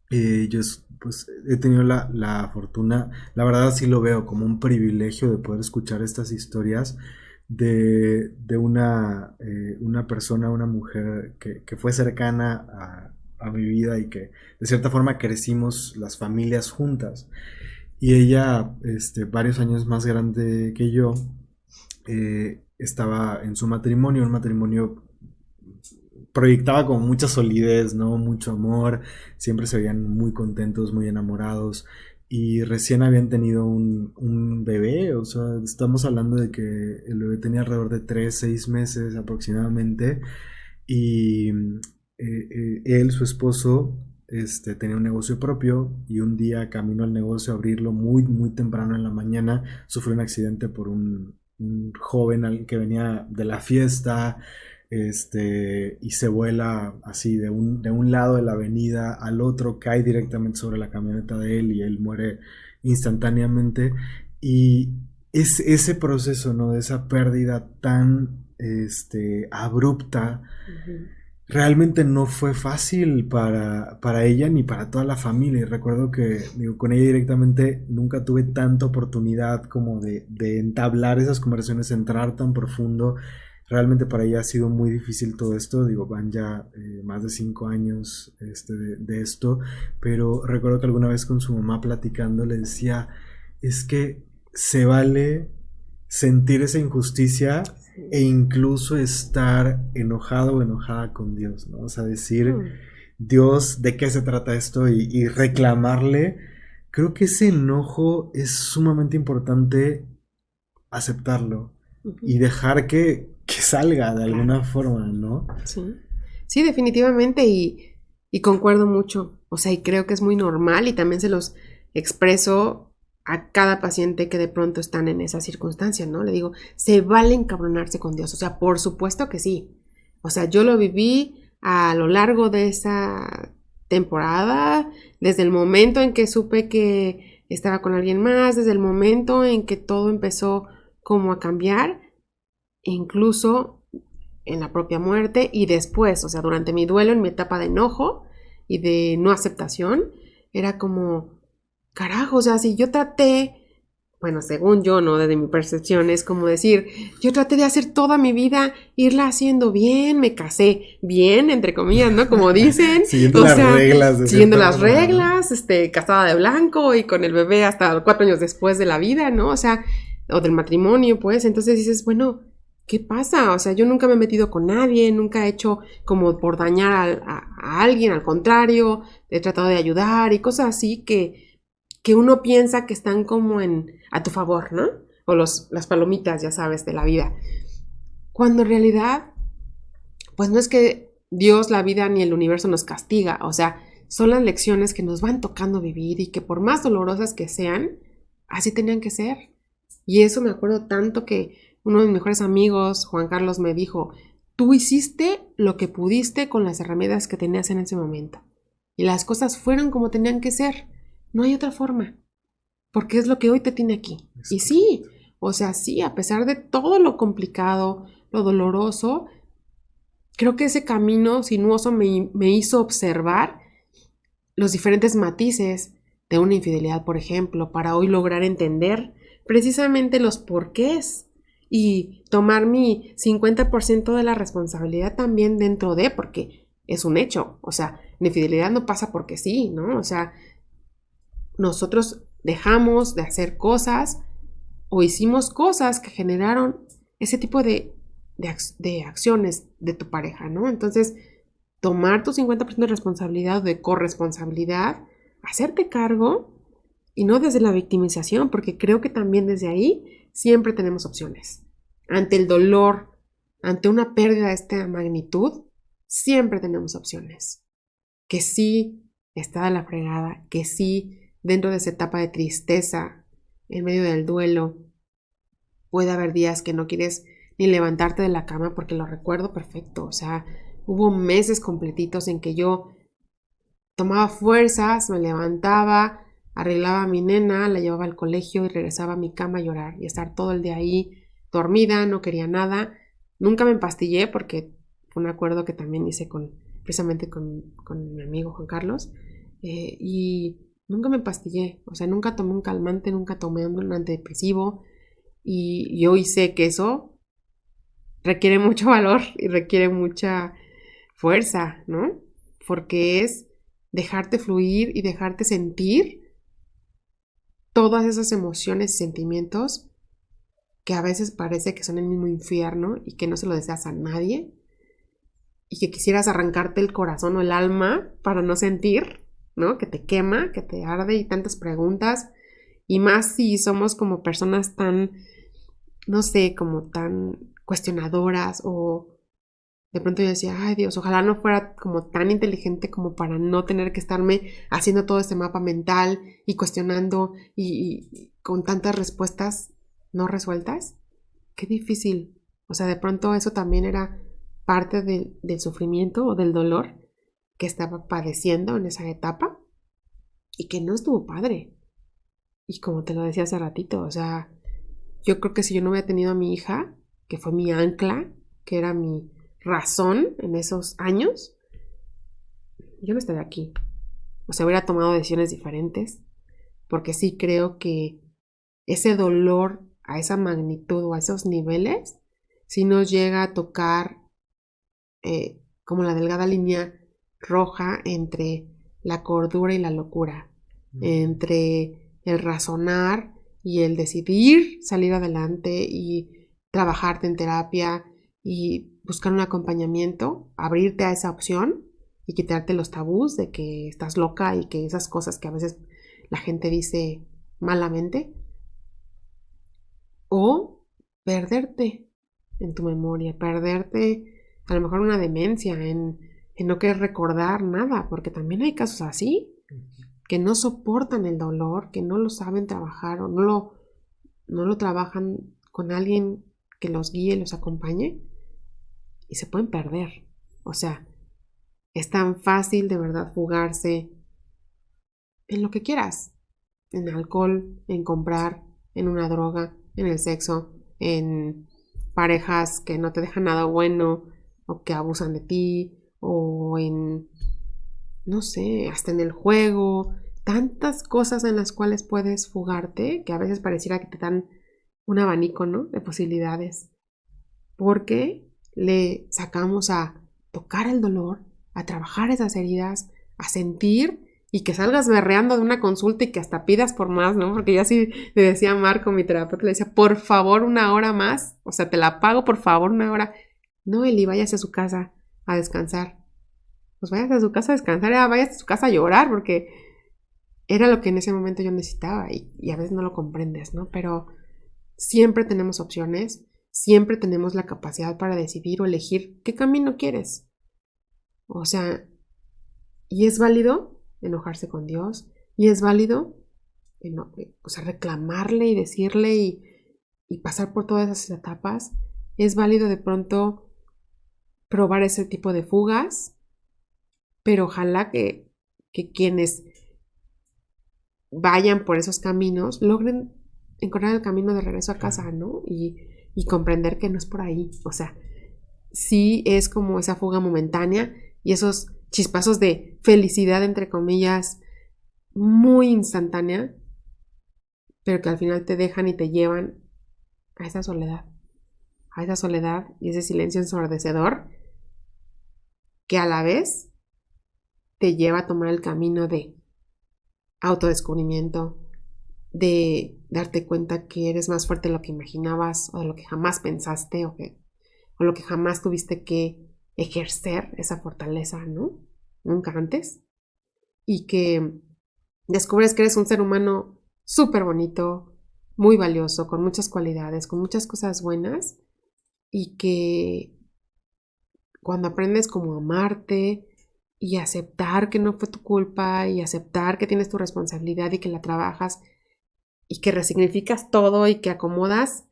Yo pues he tenido la fortuna, la verdad sí lo veo como un privilegio de poder escuchar estas historias de una persona, una mujer que fue cercana a mi vida y que de cierta forma crecimos las familias juntas. Y ella, varios años más grande que yo, estaba en su matrimonio, un matrimonio proyectaba como mucha solidez, ¿no? Mucho amor, siempre se veían muy contentos, muy enamorados y recién habían tenido un bebé, o sea, estamos hablando de que el bebé tenía alrededor de 3, 6 meses aproximadamente y él, su esposo, tenía un negocio propio y un día camino al negocio a abrirlo muy, muy temprano en la mañana, sufrió un accidente por un joven que venía de la fiesta, y se vuela así de un lado de la avenida al otro, cae directamente sobre la camioneta de él y él muere instantáneamente. Y es ese proceso, ¿no? De esa pérdida tan abrupta, realmente no fue fácil para ella ni para toda la familia. Y recuerdo que, digo, con ella directamente nunca tuve tanta oportunidad como de entablar esas conversaciones, entrar tan profundo. Realmente para ella ha sido muy difícil todo esto, digo, van ya más de 5 años de esto, pero recuerdo que alguna vez con su mamá platicando le decía, es que se vale sentir esa injusticia e incluso estar enojado o enojada con Dios, ¿no? O sea, decir, Dios, ¿de qué se trata esto? Y reclamarle. Creo que ese enojo es sumamente importante aceptarlo y dejar que salga de alguna forma, ¿no? Sí, sí, definitivamente y concuerdo mucho, o sea, y creo que es muy normal y también se los expreso a cada paciente que de pronto están en esa circunstancia, ¿no? Le digo, se vale encabronarse con Dios, o sea, por supuesto que sí, o sea, yo lo viví a lo largo de esa temporada, desde el momento en que supe que estaba con alguien más, desde el momento en que todo empezó como a cambiar, incluso en la propia muerte y después, o sea, durante mi duelo, en mi etapa de enojo y de no aceptación, era como, carajo, o sea, si yo traté, bueno, según yo, ¿no? Desde mi percepción, es como decir, yo traté de hacer toda mi vida, irla haciendo bien, me casé bien, entre comillas, ¿no? Como dicen. Siguiendo las reglas. Siguiendo las reglas, casada de blanco y con el bebé hasta 4 años después de la vida, ¿no? O sea, o del matrimonio, pues, entonces dices, bueno, ¿qué pasa? O sea, yo nunca me he metido con nadie, nunca he hecho como por dañar a alguien, al contrario, he tratado de ayudar y cosas así que uno piensa que están como a tu favor, ¿no? O las palomitas, ya sabes, de la vida. Cuando en realidad, pues no es que Dios, la vida ni el universo nos castiga, o sea, son las lecciones que nos van tocando vivir y que por más dolorosas que sean, así tenían que ser. Y eso me acuerdo tanto que uno de mis mejores amigos, Juan Carlos, me dijo, tú hiciste lo que pudiste con las herramientas que tenías en ese momento. Y las cosas fueron como tenían que ser. No hay otra forma. Porque es lo que hoy te tiene aquí. Y sí, o sea, sí, a pesar de todo lo complicado, lo doloroso, creo que ese camino sinuoso me hizo observar los diferentes matices de una infidelidad, por ejemplo, para hoy lograr entender precisamente los porqués y tomar mi 50% de la responsabilidad también dentro de, porque es un hecho, o sea, la infidelidad no pasa porque sí, ¿no? O sea, nosotros dejamos de hacer cosas o hicimos cosas que generaron ese tipo de acciones de tu pareja, ¿no? Entonces, tomar tu 50% de responsabilidad o de corresponsabilidad, hacerte cargo y no desde la victimización, porque creo que también desde ahí siempre tenemos opciones. Ante el dolor, ante una pérdida de esta magnitud, siempre tenemos opciones. Que sí está de la fregada, que sí dentro de esa etapa de tristeza, en medio del duelo, puede haber días que no quieres ni levantarte de la cama porque lo recuerdo perfecto, o sea, hubo meses completitos en que yo tomaba fuerzas, me levantaba, arreglaba a mi nena, la llevaba al colegio y regresaba a mi cama a llorar y estar todo el día ahí dormida, no quería nada. Nunca me empastillé porque fue un acuerdo que también hice precisamente con mi amigo Juan Carlos y nunca me empastillé, o sea, nunca tomé un calmante, nunca tomé un antidepresivo y hoy sé que eso requiere mucho valor y requiere mucha fuerza, ¿no? Porque es dejarte fluir y dejarte sentir todas esas emociones y sentimientos que a veces parece que son el mismo infierno y que no se lo deseas a nadie y que quisieras arrancarte el corazón o el alma para no sentir, ¿no? Que te quema, que te arde y tantas preguntas y más si somos como personas tan, no sé, como tan cuestionadoras o de pronto yo decía, ay Dios, ojalá no fuera como tan inteligente como para no tener que estarme haciendo todo este mapa mental y cuestionando y con tantas respuestas no resueltas. Qué difícil. O sea, de pronto eso también era parte del sufrimiento o del dolor que estaba padeciendo en esa etapa y que no estuvo padre. Y como te lo decía hace ratito, o sea, yo creo que si yo no hubiera tenido a mi hija, que fue mi ancla, que era mi razón en esos años, yo no estaría aquí. O sea, hubiera tomado decisiones diferentes, porque sí creo que ese dolor a esa magnitud o a esos niveles, sí nos llega a tocar como la delgada línea roja entre la cordura y la locura, entre el razonar y el decidir salir adelante y trabajarte en terapia y buscar un acompañamiento, abrirte a esa opción y quitarte los tabús de que estás loca y que esas cosas que a veces la gente dice malamente, o perderte en tu memoria, perderte a lo mejor una demencia en no querer recordar nada, porque también hay casos así, que no soportan el dolor, que no lo saben trabajar o no lo trabajan con alguien que los guíe, los acompañe y se pueden perder. O sea, es tan fácil de verdad fugarse en lo que quieras, en alcohol, en comprar, en una droga, en el sexo, en parejas que no te dejan nada bueno o que abusan de ti o en, no sé, hasta en el juego, tantas cosas en las cuales puedes fugarte que a veces pareciera que te dan un abanico, ¿no? De posibilidades, porque le sacamos a tocar el dolor, a trabajar esas heridas, a sentir y que salgas berreando de una consulta y que hasta pidas por más, ¿no? Porque yo así le decía a Marco, mi terapeuta, le decía, por favor, una hora más, o sea, te la pago, por favor, una hora. No, Eli, váyase a su casa a descansar. Pues váyase a su casa a descansar, váyase a su casa a llorar, porque era lo que en ese momento yo necesitaba y a veces no lo comprendes, ¿no? Pero siempre tenemos opciones, siempre tenemos la capacidad para decidir o elegir qué camino quieres. O sea, y es válido enojarse con Dios, y es válido o sea, reclamarle y decirle y pasar por todas esas etapas. Es válido de pronto probar ese tipo de fugas, pero ojalá que quienes vayan por esos caminos logren encontrar el camino de regreso a casa, ¿no? Y comprender que no es por ahí. O sea, sí es como esa fuga momentánea y esos chispazos de felicidad, entre comillas, muy instantánea, pero que al final te dejan y te llevan a esa soledad y ese silencio ensordecedor que a la vez te lleva a tomar el camino de autodescubrimiento, de darte cuenta que eres más fuerte de lo que imaginabas o de lo que jamás pensaste o lo que jamás tuviste que ejercer esa fortaleza, ¿no? Nunca antes. Y que descubres que eres un ser humano súper bonito, muy valioso, con muchas cualidades, con muchas cosas buenas y que cuando aprendes como a amarte y aceptar que no fue tu culpa y aceptar que tienes tu responsabilidad y que la trabajas y que resignificas todo y que acomodas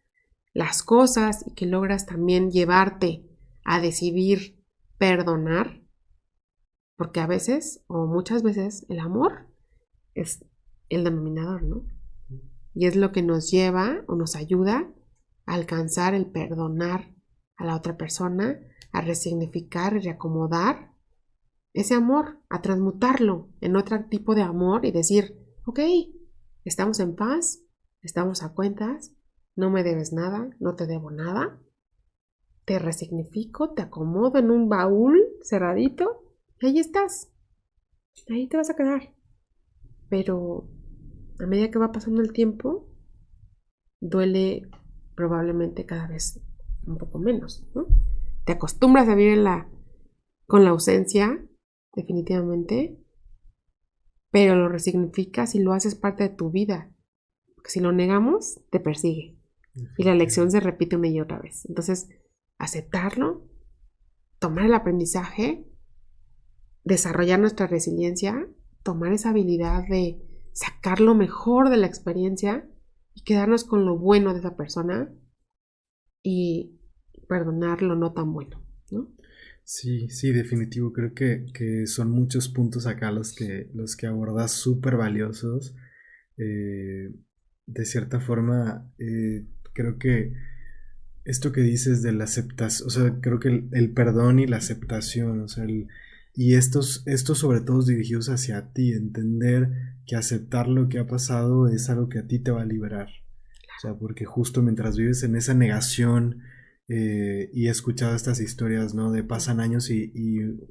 las cosas y que logras también llevarte a decidir perdonar, porque a veces o muchas veces el amor es el denominador, ¿no? Y es lo que nos lleva o nos ayuda a alcanzar el perdonar a la otra persona, a resignificar y reacomodar ese amor, a transmutarlo en otro tipo de amor y decir, ok, estamos en paz, estamos a cuentas, no me debes nada, no te debo nada, te resignifico, te acomodo en un baúl cerradito y ahí estás, ahí te vas a quedar. Pero a medida que va pasando el tiempo, duele probablemente cada vez un poco menos, ¿no? Te acostumbras a vivir con la ausencia, definitivamente, pero lo resignificas y lo haces parte de tu vida. Porque si lo negamos, te persigue. Y la lección se repite una y otra vez. Entonces, aceptarlo, tomar el aprendizaje, desarrollar nuestra resiliencia, tomar esa habilidad de sacar lo mejor de la experiencia y quedarnos con lo bueno de esa persona y perdonar lo no tan bueno, ¿no? Sí, sí, definitivo. Creo que son muchos puntos acá los que abordas súper valiosos. De cierta forma, creo que esto que dices de la aceptación, o sea, creo que el perdón y la aceptación, o sea, y estos sobre todo dirigidos hacia ti, entender que aceptar lo que ha pasado es algo que a ti te va a liberar. O sea, porque justo mientras vives en esa negación, y he escuchado estas historias, ¿no? De pasan años y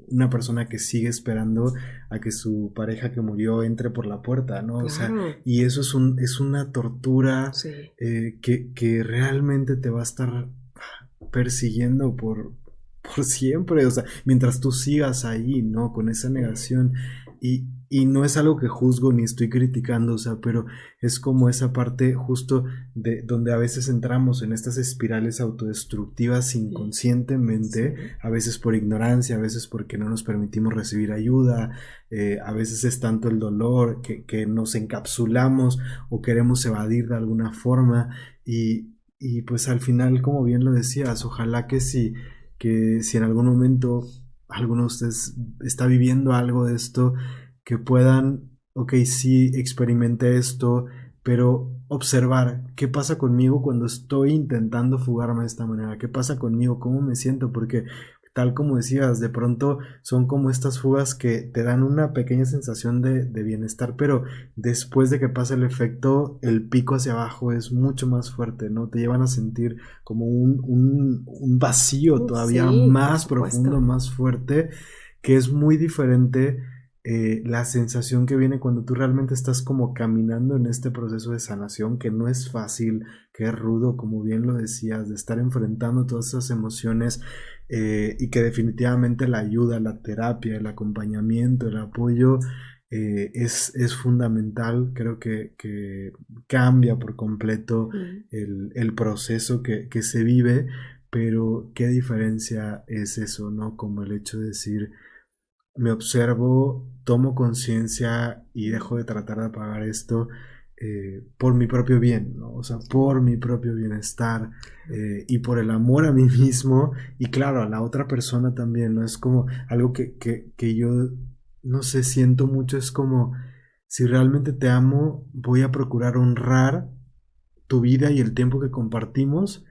una persona que sigue esperando a que su pareja que murió entre por la puerta, ¿no? O sea, Claro. y eso es una tortura Sí. que realmente te va a estar persiguiendo por siempre, o sea, mientras tú sigas ahí, ¿no? Con esa negación. Y no es algo que juzgo ni estoy criticando, o sea, pero es como esa parte justo de donde a veces entramos en estas espirales autodestructivas inconscientemente, Sí. a veces por ignorancia, a veces porque no nos permitimos recibir ayuda, a veces es tanto el dolor que nos encapsulamos o queremos evadir de alguna forma y pues al final, como bien lo decías, ojalá que si en algún momento alguno de ustedes está viviendo algo de esto, que puedan, ok, sí, experimenté esto, pero observar qué pasa conmigo cuando estoy intentando fugarme de esta manera, qué pasa conmigo, cómo me siento, porque tal como decías, de pronto son como estas fugas que te dan una pequeña sensación de bienestar, pero después de que pasa el efecto, el pico hacia abajo es mucho más fuerte, ¿no? Te llevan a sentir como un vacío todavía Sí, por más profundo, supuesto. más fuerte, que es muy diferente la sensación que viene cuando tú realmente estás como caminando en este proceso de sanación, que no es fácil, que es rudo, como bien lo decías, de estar enfrentando todas esas emociones y que definitivamente la ayuda, la terapia, el acompañamiento, el apoyo es fundamental. Creo que cambia por completo Mm. el proceso que se vive, pero qué diferencia es eso, ¿no? Como el hecho de decir, me observo, tomo conciencia y dejo de tratar de apagar esto por mi propio bien, ¿no? O sea, por mi propio bienestar y por el amor a mí mismo y claro, a la otra persona también, ¿no? Es como algo que yo, no sé, siento mucho, es como, si realmente te amo, voy a procurar honrar tu vida y el tiempo que compartimos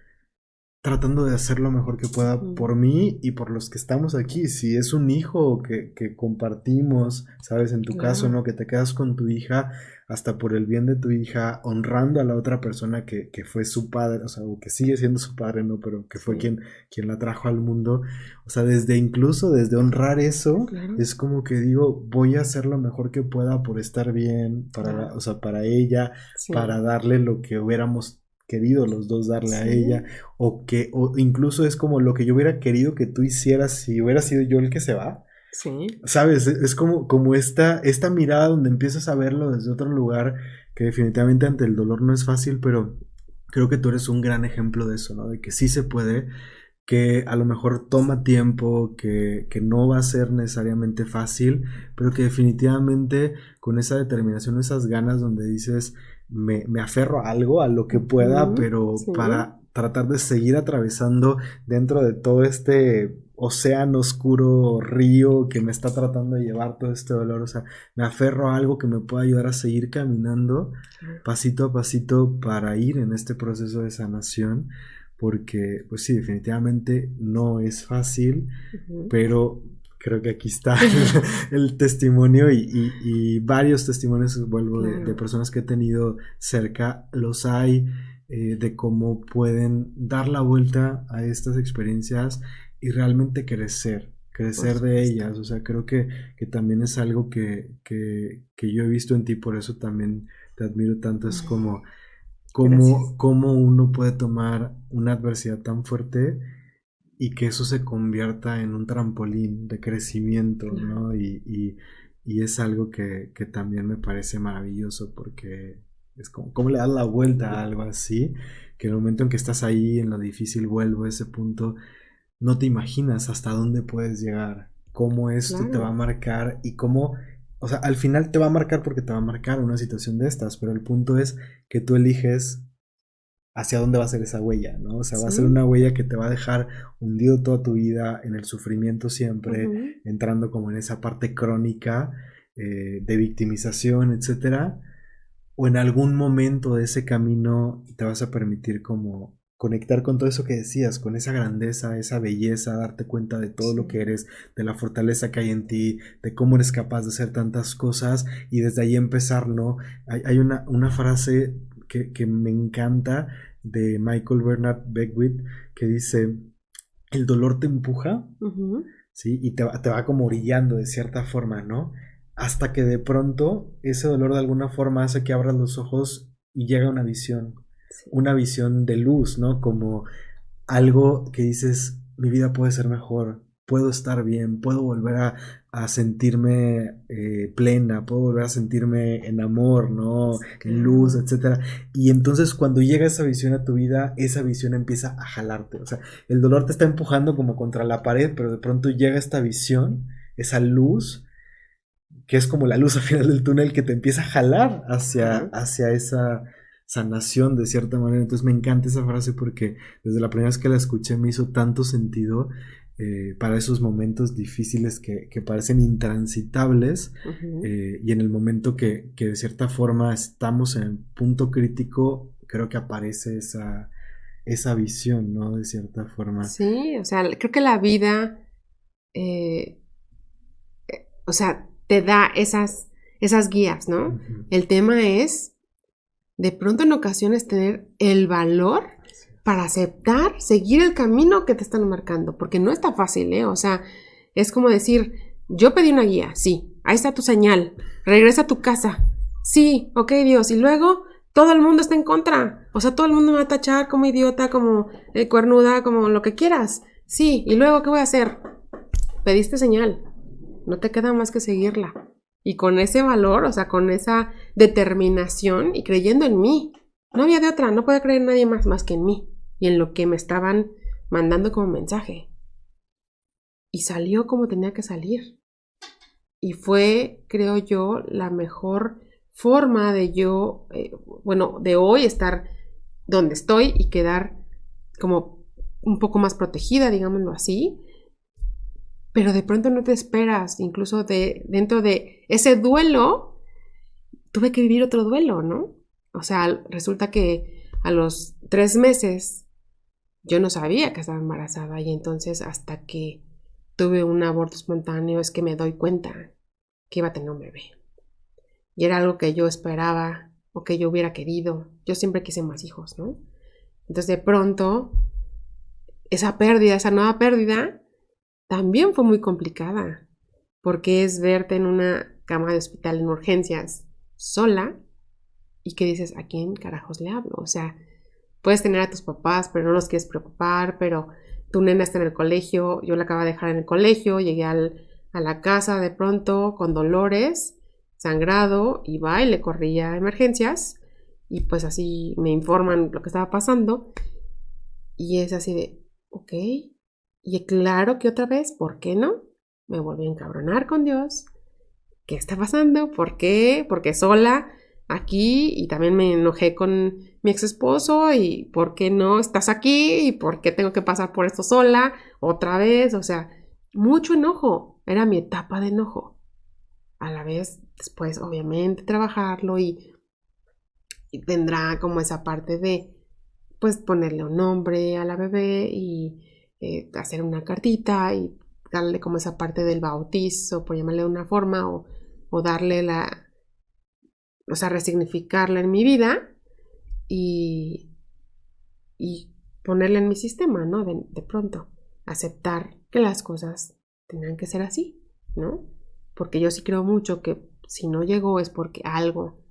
tratando de hacer lo mejor que pueda Mm. por mí y por los que estamos aquí. Si es un hijo que compartimos, sabes, en tu caso, Claro. ¿no? Que te quedas con tu hija hasta por el bien de tu hija, honrando a la otra persona que fue su padre, o sea, o que sigue siendo su padre, ¿no? Pero que fue Sí. quien la trajo al mundo. O sea, incluso desde honrar eso, Claro. es como que digo, voy a hacer lo mejor que pueda por estar bien, Claro. o sea, para ella, Sí. para darle lo que hubiéramos querido los dos darle a ella Sí. o incluso es como lo que yo hubiera querido que tú hicieras si hubiera sido yo el que se va. Sí. ¿Sabes? Es como esta mirada donde empiezas a verlo desde otro lugar, que definitivamente ante el dolor no es fácil, pero creo que tú eres un gran ejemplo de eso, ¿no? De que sí se puede, que a lo mejor toma tiempo, que no va a ser necesariamente fácil, pero que definitivamente con esa determinación, esas ganas donde dices, me aferro a algo, a lo que pueda, Ujú. pero Sí. para tratar de seguir atravesando dentro de todo este océano oscuro, río que me está tratando de llevar todo este dolor, o sea, me aferro a algo que me pueda ayudar a seguir caminando Claro. pasito a pasito para ir en este proceso de sanación porque, pues sí, definitivamente no es fácil, Ujú. pero creo que aquí está el testimonio y varios testimonios, vuelvo, de Claro. personas que he tenido cerca, los hay, de cómo pueden dar la vuelta a estas experiencias y realmente Por crecer de supuesto. ellas, o sea, creo que también es algo que yo he visto en ti, por eso también te admiro tanto, es como Gracias. cómo uno puede tomar una adversidad tan fuerte y que eso se convierta en un trampolín de crecimiento, Claro. ¿no? Y es algo que también me parece maravilloso porque es como, ¿cómo le das la vuelta a algo así? Que en el momento en que estás ahí, en lo difícil, vuelvo a ese punto, no te imaginas hasta dónde puedes llegar, cómo esto te va a Claro. marcar y cómo, o sea, al final te va a marcar porque te va a marcar una situación de estas, pero el punto es que tú eliges hacia dónde va a ser esa huella, ¿no? O sea, va a ser Sí. una huella que te va a dejar hundido toda tu vida en el sufrimiento siempre, Ujú. entrando como en esa parte crónica de victimización, etcétera, o en algún momento de ese camino te vas a permitir como conectar con todo eso que decías, con esa grandeza, esa belleza, darte cuenta de todo lo Sí. que eres, de la fortaleza que hay en ti, de cómo eres capaz de hacer tantas cosas y desde ahí empezar, ¿no? Hay una frase que me encanta de Michael Bernard Beckwith, que dice, el dolor te empuja, Ujú. ¿sí? Y te va como orillando de cierta forma, ¿no? Hasta que de pronto ese dolor de alguna forma hace que abras los ojos y llega Sí. una visión de luz, ¿no? Como algo que dices, mi vida puede ser mejor, puedo estar bien, puedo volver a sentirme plena, puedo volver a sentirme en amor, ¿no? En luz, Claro. etcétera. Y entonces cuando llega esa visión a tu vida, esa visión empieza a jalarte. O sea, el dolor te está empujando como contra la pared, pero de pronto llega esta visión, esa luz, que es como la luz al final del túnel que te empieza a jalar Ajá. hacia esa sanación de cierta manera. Entonces me encanta esa frase porque desde la primera vez que la escuché me hizo tanto sentido para esos momentos difíciles que parecen intransitables Ujú. y en el momento que de cierta forma estamos en el punto crítico, creo que aparece esa visión, ¿no? De cierta forma. Sí, o sea, creo que la vida, eh, o sea, te da esas guías, ¿no? Ujú. El tema es, de pronto en ocasiones, tener el valor Así para aceptar, seguir el camino que te están marcando, porque no está fácil, ¿eh? O sea, es como decir, yo pedí una guía, sí, ahí está tu señal, regresa a tu casa, sí, ok, Dios, y luego todo el mundo está en contra, o sea, todo el mundo me va a tachar como idiota, como cuernuda, como lo que quieras, sí, y luego, ¿qué voy a hacer? Pediste señal, no te queda más que seguirla. Y con ese valor, o sea, con esa determinación y creyendo en mí. No había de otra, no podía creer en nadie más que en mí y en lo que me estaban mandando como mensaje. Y salió como tenía que salir. Y fue, creo yo, la mejor forma de yo, bueno, de hoy estar donde estoy y quedar como un poco más protegida, digámoslo así, pero de pronto no te esperas, incluso dentro de ese duelo, tuve que vivir otro duelo, ¿no? O sea, resulta que a los 3 meses yo no sabía que estaba embarazada y entonces hasta que tuve un aborto espontáneo es que me doy cuenta que iba a tener un bebé. Y era algo que yo esperaba o que yo hubiera querido. Yo siempre quise más hijos, ¿no? Entonces de pronto, esa pérdida, esa nueva pérdida, también fue muy complicada, porque es verte en una cama de hospital en urgencias sola y que dices, ¿a quién carajos le hablo? O sea, puedes tener a tus papás, pero no los quieres preocupar, pero tu nena está en el colegio, yo la acabo de dejar en el colegio, llegué a la casa de pronto con dolores, sangrado, y va y le corría a emergencias y pues así me informan lo que estaba pasando y es así de, ok, y claro que otra vez, ¿por qué no? Me volví a encabronar con Dios. ¿Qué está pasando? ¿Por qué? Porque sola aquí y también me enojé con mi ex esposo y ¿por qué no estás aquí? ¿Y por qué tengo que pasar por esto sola otra vez? O sea, mucho enojo. Era mi etapa de enojo. A la vez, después, obviamente, trabajarlo y tendrá como esa parte de, pues, ponerle un nombre a la bebé y hacer una cartita y darle como esa parte del bautizo, por llamarle de una forma, o darle o sea, resignificarla en mi vida y, y ponerla en mi sistema, ¿no? De pronto, aceptar que las cosas tengan que ser así, ¿no? Porque yo sí creo mucho que si no llegó es porque algo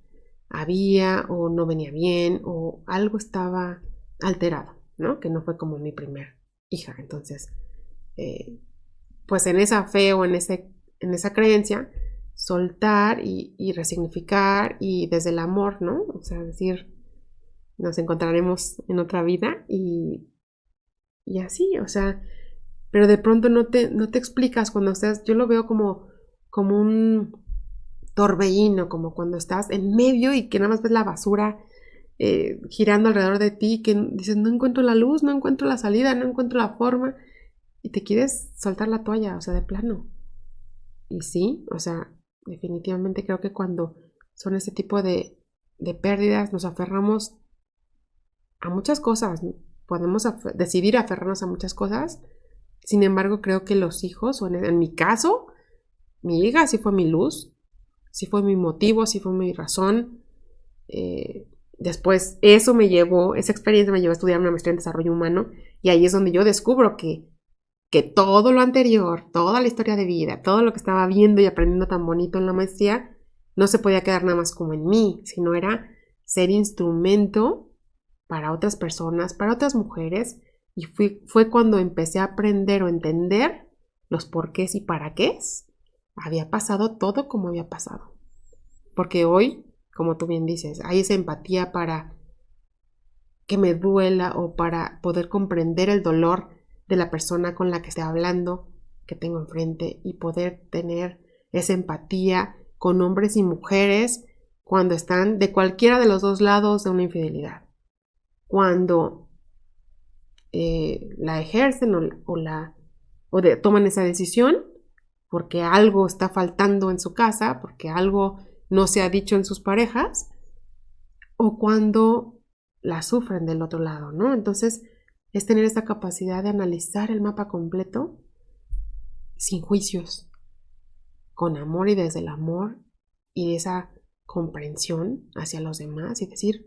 había o no venía bien o algo estaba alterado, ¿no? Que no fue como mi primer hija. Entonces, eh, pues en esa fe o en esa creencia, soltar y resignificar y desde el amor, ¿no? O sea, decir, nos encontraremos en otra vida y así, o sea, pero de pronto no te explicas cuando estás, yo lo veo como un torbellino, como cuando estás en medio y que nada más ves la basura girando alrededor de ti, que dices, no encuentro la luz, no encuentro la salida, no encuentro la forma, y te quieres soltar la toalla, o sea, de plano. Y sí, o sea, definitivamente creo que cuando son este tipo de pérdidas nos aferramos a muchas cosas, podemos decidir aferrarnos a muchas cosas, sin embargo creo que los hijos, o en mi caso, mi hija sí fue mi luz, sí fue mi motivo, sí fue mi razón, después esa experiencia me llevó a estudiar una maestría en desarrollo humano, y ahí es donde yo descubro que todo lo anterior, toda la historia de vida, todo lo que estaba viendo y aprendiendo tan bonito en la maestría, no se podía quedar nada más como en mí, sino era ser instrumento para otras personas, para otras mujeres, y fue cuando empecé a aprender o entender los porqués y para qué había pasado todo como había pasado. Porque hoy, como tú bien dices, hay esa empatía para que me duela o para poder comprender el dolor de la persona con la que estoy hablando, que tengo enfrente, y poder tener esa empatía con hombres y mujeres cuando están de cualquiera de los dos lados de una infidelidad. Cuando la ejercen toman esa decisión porque algo está faltando en su casa, porque algo no se ha dicho en sus parejas, o cuando la sufren del otro lado, ¿no? Entonces, es tener esta capacidad de analizar el mapa completo sin juicios, con amor y desde el amor y esa comprensión hacia los demás y decir,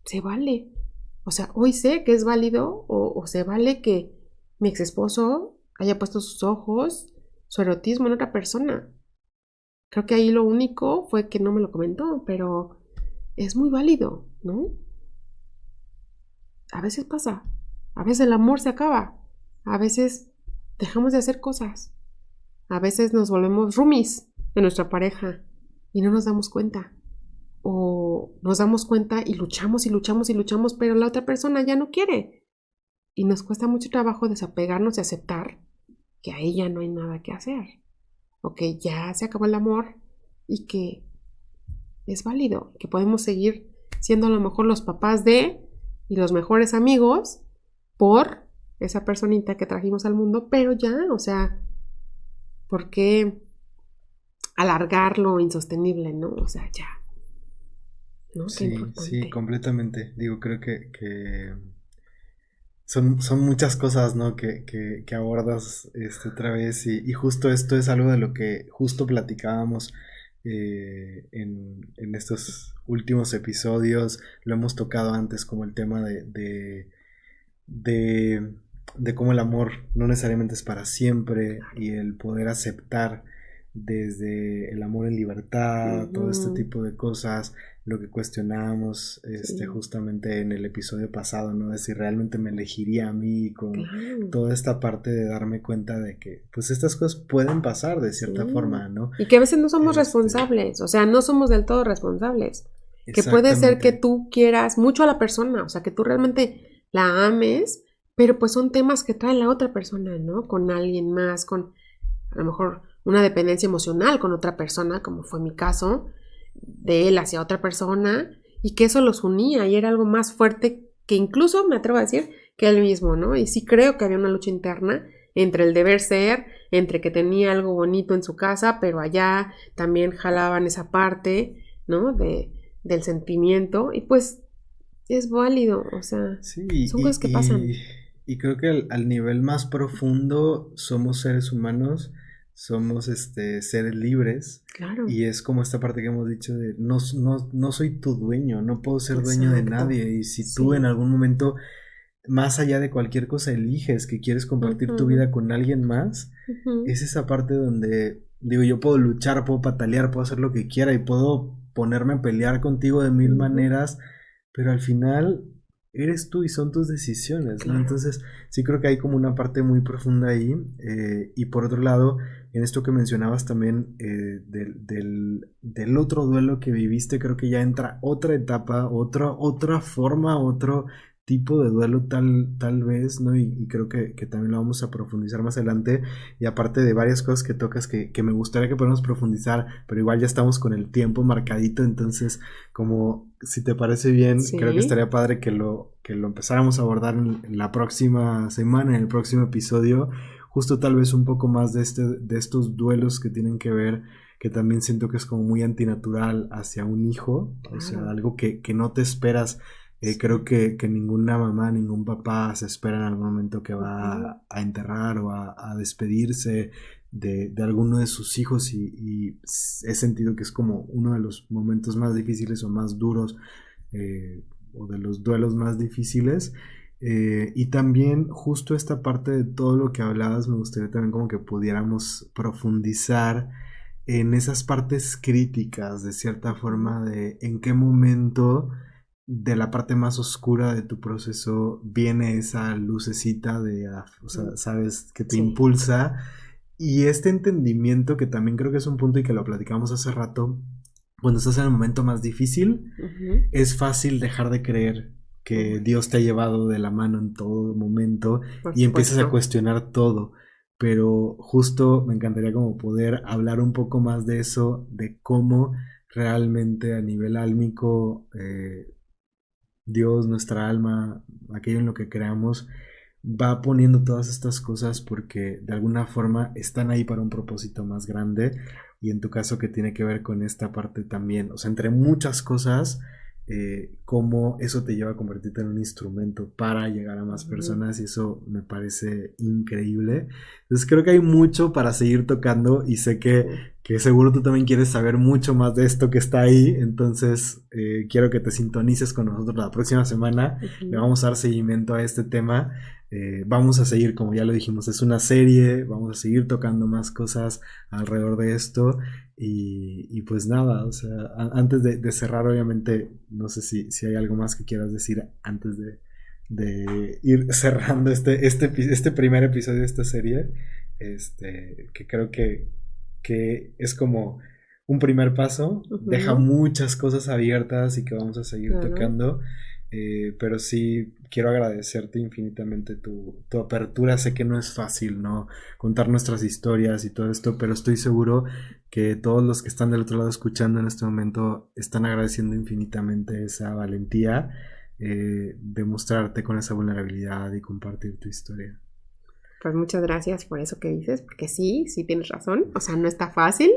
se vale. O sea, hoy sé que es válido o se vale que mi ex esposo haya puesto sus ojos, su erotismo en otra persona. Creo que ahí lo único fue que no me lo comentó, pero es muy válido, ¿no? A veces pasa, a veces el amor se acaba, a veces dejamos de hacer cosas, a veces nos volvemos roomies de nuestra pareja y no nos damos cuenta. O nos damos cuenta y luchamos y luchamos y luchamos, pero la otra persona ya no quiere. Y nos cuesta mucho trabajo desapegarnos y aceptar que a ella no hay nada que hacer. O que ya se acabó el amor y que es válido, que podemos seguir siendo a lo mejor los papás de y los mejores amigos por esa personita que trajimos al mundo, pero ya, o sea, ¿por qué alargar lo insostenible, no? O sea, ya. ¿No? Sí, sí, completamente. Digo, creo que son muchas cosas, ¿no? Que abordas otra vez y justo esto es algo de lo que justo platicábamos en estos últimos episodios. Lo hemos tocado antes como el tema de cómo el amor no necesariamente es para siempre y el poder aceptar desde el amor en libertad, todo este tipo de cosas, lo que cuestionábamos justamente en el episodio pasado, ¿no? De si realmente me elegiría a mí con toda esta parte de darme cuenta de que pues estas cosas pueden pasar de cierta forma, ¿no? Y que a veces no somos responsables, o sea, no somos del todo responsables. Que puede ser que tú quieras mucho a la persona, o sea, que tú realmente la ames, pero pues son temas que trae la otra persona, ¿no? Con alguien más, con a lo mejor una dependencia emocional con otra persona, como fue mi caso, de él hacia otra persona, y que eso los unía y era algo más fuerte que incluso, me atrevo a decir, que él mismo, ¿no? Y sí creo que había una lucha interna entre el deber ser, entre que tenía algo bonito en su casa, pero allá también jalaban esa parte, ¿no? Del sentimiento, y pues es válido, o sea, sí, son cosas que pasan. Y creo que al nivel más profundo somos seres humanos, somos seres libres. Claro. Y es como esta parte que hemos dicho de no soy tu dueño, no puedo ser dueño de nadie. Y si tú en algún momento, más allá de cualquier cosa, eliges que quieres compartir tu vida con alguien más, es esa parte donde, digo, yo puedo luchar, puedo patalear, puedo hacer lo que quiera y puedo ponerme a pelear contigo de mil maneras, pero al final eres tú y son tus decisiones, ¿no? Entonces sí creo que hay como una parte muy profunda ahí, y por otro lado, en esto que mencionabas también del otro duelo que viviste, creo que ya entra otra etapa, otra forma, otro tipo de duelo tal vez, ¿no? Y creo que también lo vamos a profundizar más adelante, y aparte de varias cosas que tocas que me gustaría que podamos profundizar, pero igual ya estamos con el tiempo marcadito, entonces como si te parece bien, creo que estaría padre que lo empezáramos a abordar en la próxima semana, en el próximo episodio, justo tal vez un poco más de estos duelos que tienen que ver, que también siento que es como muy antinatural hacia un hijo, o sea, algo que no te esperas. Creo que ninguna mamá, ningún papá se espera en algún momento que va a enterrar o a despedirse de alguno de sus hijos, y he sentido que es como uno de los momentos más difíciles o más duros o de los duelos más difíciles. Y también justo esta parte de todo lo que hablabas, me gustaría también como que pudiéramos profundizar en esas partes críticas, de cierta forma, de en qué momento de la parte más oscura de tu proceso viene esa lucecita de, o sea, sabes, que te Sí. impulsa. Y este entendimiento que también creo que es un punto y que lo platicamos hace rato, cuando estás en el momento más difícil, es fácil dejar de creer que Dios te ha llevado de la mano en todo momento Por y empiezas a supuesto. cuestionar todo. Pero justo me encantaría como poder hablar un poco más de eso, de cómo realmente a nivel álmico Dios, nuestra alma, aquello en lo que creamos, va poniendo todas estas cosas porque de alguna forma están ahí para un propósito más grande, y en tu caso que tiene que ver con esta parte también, o sea, entre muchas cosas, cómo eso te lleva a convertirte en un instrumento para llegar a más personas, y eso me parece increíble. Entonces creo que hay mucho para seguir tocando y sé que seguro tú también quieres saber mucho más de esto que está ahí, entonces quiero que te sintonices con nosotros la próxima semana. Le vamos a dar seguimiento a este tema. Vamos a seguir, como ya lo dijimos, es una serie, vamos a seguir tocando más cosas alrededor de esto, y pues nada, o sea, antes de cerrar, obviamente, no sé si hay algo más que quieras decir antes de ir cerrando este primer episodio de esta serie, que creo que es como un primer paso, deja muchas cosas abiertas y que vamos a seguir tocando. Pero sí quiero agradecerte infinitamente tu apertura. Sé que no es fácil, ¿no?, contar nuestras historias y todo esto, pero estoy seguro que todos los que están del otro lado escuchando en este momento están agradeciendo infinitamente esa valentía, de mostrarte con esa vulnerabilidad y compartir tu historia. Pues muchas gracias por eso que dices, porque sí tienes razón, o sea, no está fácil,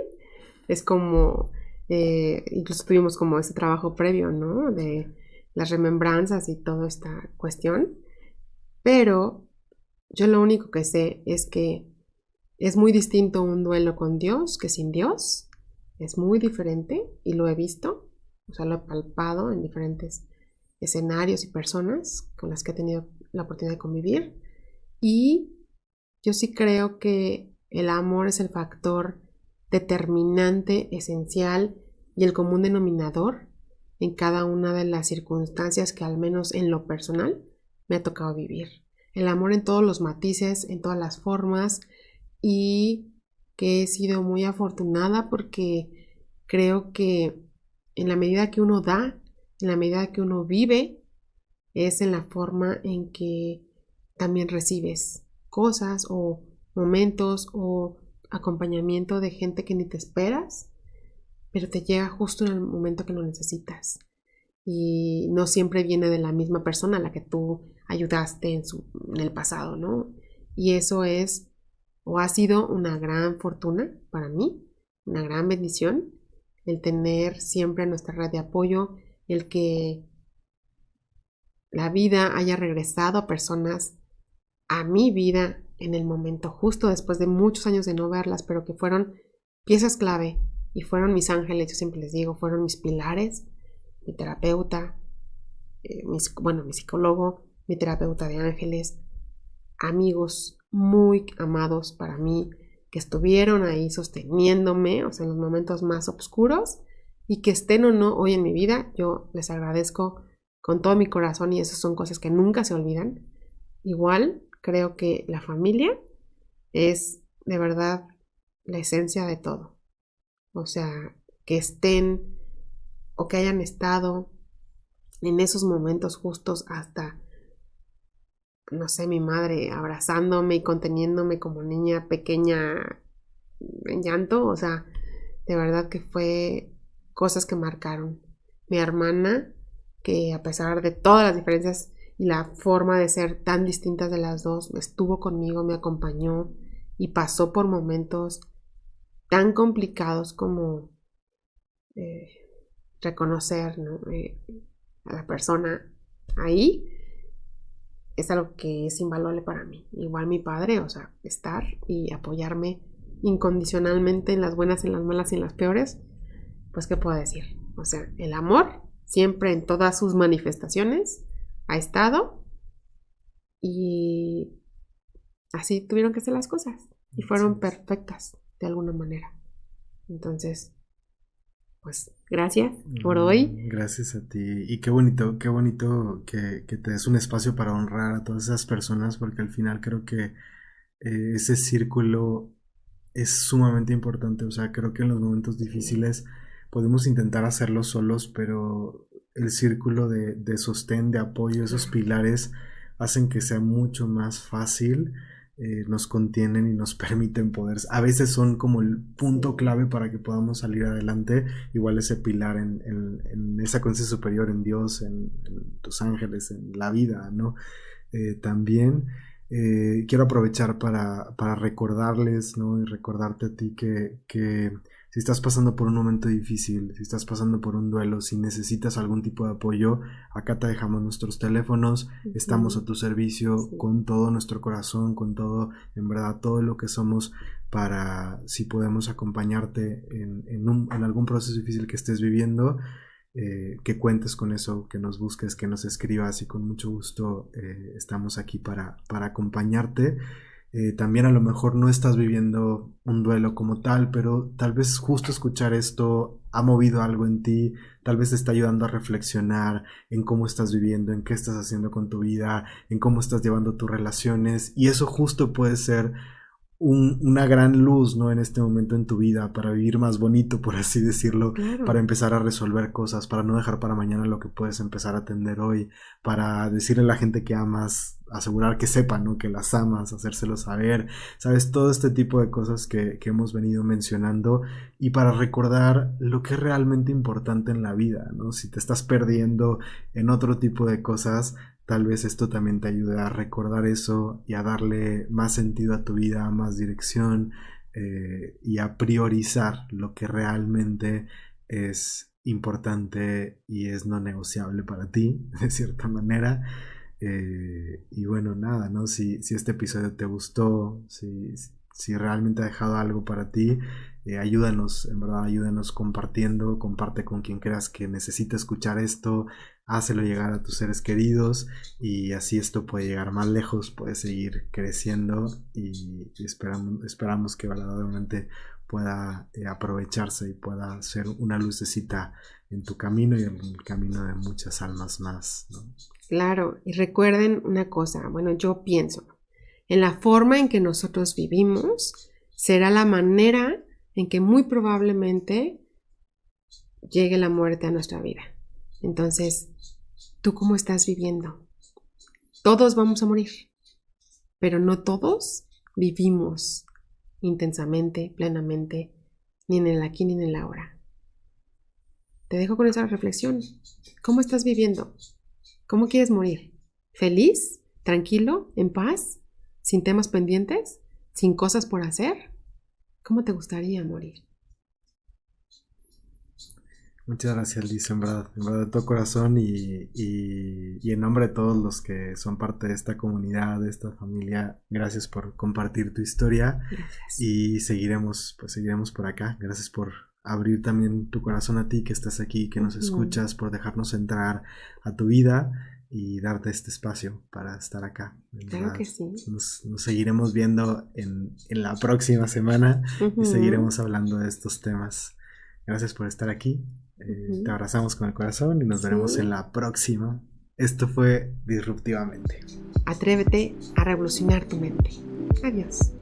es como, incluso tuvimos como ese trabajo previo, ¿no?, de las remembranzas y toda esta cuestión, pero yo lo único que sé es que es muy distinto un duelo con Dios que sin Dios, es muy diferente y lo he visto, o sea, lo he palpado en diferentes escenarios y personas con las que he tenido la oportunidad de convivir, y yo sí creo que el amor es el factor determinante, esencial y el común denominador en cada una de las circunstancias que al menos en lo personal me ha tocado vivir. El amor en todos los matices, en todas las formas, y que he sido muy afortunada porque creo que en la medida que uno da, en la medida que uno vive, es en la forma en que también recibes cosas o momentos o acompañamiento de gente que ni te esperas, pero te llega justo en el momento que lo necesitas. Y no siempre viene de la misma persona a la que tú ayudaste en el pasado, ¿no? Y eso es o ha sido una gran fortuna para mí, una gran bendición, el tener siempre nuestra red de apoyo, el que la vida haya regresado a personas a mi vida en el momento justo después de muchos años de no verlas, pero que fueron piezas clave y fueron mis ángeles, yo siempre les digo, fueron mis pilares, mi terapeuta, mi psicólogo, mi terapeuta de ángeles, amigos muy amados para mí que estuvieron ahí sosteniéndome, o sea, en los momentos más oscuros, y que estén o no hoy en mi vida, yo les agradezco con todo mi corazón, y esas son cosas que nunca se olvidan. Igual creo que la familia es de verdad la esencia de todo. O sea, que estén o que hayan estado en esos momentos justos hasta, no sé, mi madre abrazándome y conteniéndome como niña pequeña en llanto. O sea, de verdad que fue cosas que marcaron. Mi hermana, que a pesar de todas las diferencias y la forma de ser tan distintas de las dos, estuvo conmigo, me acompañó y pasó por momentos tan complicados como reconocer, ¿no?, a la persona ahí. Es algo que es invaluable para mí. Igual mi padre, o sea, estar y apoyarme incondicionalmente en las buenas, en las malas y en las peores, pues qué puedo decir. O sea, el amor siempre en todas sus manifestaciones ha estado y así tuvieron que ser las cosas y fueron perfectas de alguna manera. Entonces, pues gracias por hoy. Gracias a ti. Y qué bonito que te des un espacio para honrar a todas esas personas, porque al final creo que ese círculo es sumamente importante. O sea, creo que en los momentos difíciles podemos intentar hacerlo solos, pero el círculo de sostén, de apoyo, esos pilares hacen que sea mucho más fácil, nos contienen y nos permiten poder, a veces son como el punto clave para que podamos salir adelante. Igual ese pilar en esa conciencia superior, en Dios, en tus ángeles, en la vida, ¿no? También quiero aprovechar para recordarles, ¿no? Y recordarte a ti que si estás pasando por un momento difícil, si estás pasando por un duelo, si necesitas algún tipo de apoyo, acá te dejamos nuestros teléfonos, estamos a tu servicio con todo nuestro corazón, con todo, en verdad, todo lo que somos, para si podemos acompañarte en algún proceso difícil que estés viviendo. Que cuentes con eso, que nos busques, que nos escribas, y con mucho gusto estamos aquí para acompañarte. También a lo mejor no estás viviendo un duelo como tal, pero tal vez justo escuchar esto ha movido algo en ti, tal vez te está ayudando a reflexionar en cómo estás viviendo, en qué estás haciendo con tu vida, en cómo estás llevando tus relaciones, y eso justo puede ser una gran luz, ¿no? En este momento en tu vida, para vivir más bonito, por así decirlo, Claro. para empezar a resolver cosas, para no dejar para mañana lo que puedes empezar a atender hoy, para decirle a la gente que amas, asegurar que sepan, ¿no? Que las amas, hacérselo saber, ¿sabes? Todo este tipo de cosas que hemos venido mencionando, y para recordar lo que es realmente importante en la vida, ¿no? Si te estás perdiendo en otro tipo de cosas, tal vez esto también te ayude a recordar eso y a darle más sentido a tu vida, más dirección, y a priorizar lo que realmente es importante y es no negociable para ti, de cierta manera. Y bueno, nada, ¿no? Si este episodio te gustó, si realmente ha dejado algo para ti, ayúdanos, en verdad, ayúdanos compartiendo, comparte con quien creas que necesita escuchar esto, hácelo llegar a tus seres queridos, y así esto puede llegar más lejos, puede seguir creciendo, y esperamos que verdaderamente pueda aprovecharse y pueda ser una lucecita en tu camino y en el camino de muchas almas más, ¿no? Claro, y recuerden una cosa, bueno, yo pienso, en la forma en que nosotros vivimos será la manera en que muy probablemente llegue la muerte a nuestra vida. Entonces, ¿tú cómo estás viviendo? Todos vamos a morir, pero no todos vivimos intensamente, plenamente, ni en el aquí ni en el ahora. Te dejo con esa reflexión. ¿Cómo estás viviendo? ¿Cómo quieres morir? ¿Feliz? ¿Tranquilo? ¿En paz? ¿Sin temas pendientes? ¿Sin cosas por hacer? ¿Cómo te gustaría morir? Muchas gracias, Liz, en verdad de todo corazón, y en nombre de todos los que son parte de esta comunidad, de esta familia, gracias por compartir tu historia. Gracias. Y seguiremos por acá. Gracias por abrir también tu corazón a ti, que estás aquí, que nos escuchas, por dejarnos entrar a tu vida y darte este espacio para estar acá. Claro que sí. Nos seguiremos viendo en la próxima semana, y seguiremos hablando de estos temas. Gracias por estar aquí. Te abrazamos con el corazón y nos veremos en la próxima. Esto fue Disruptivamente. Atrévete a revolucionar tu mente. Adiós.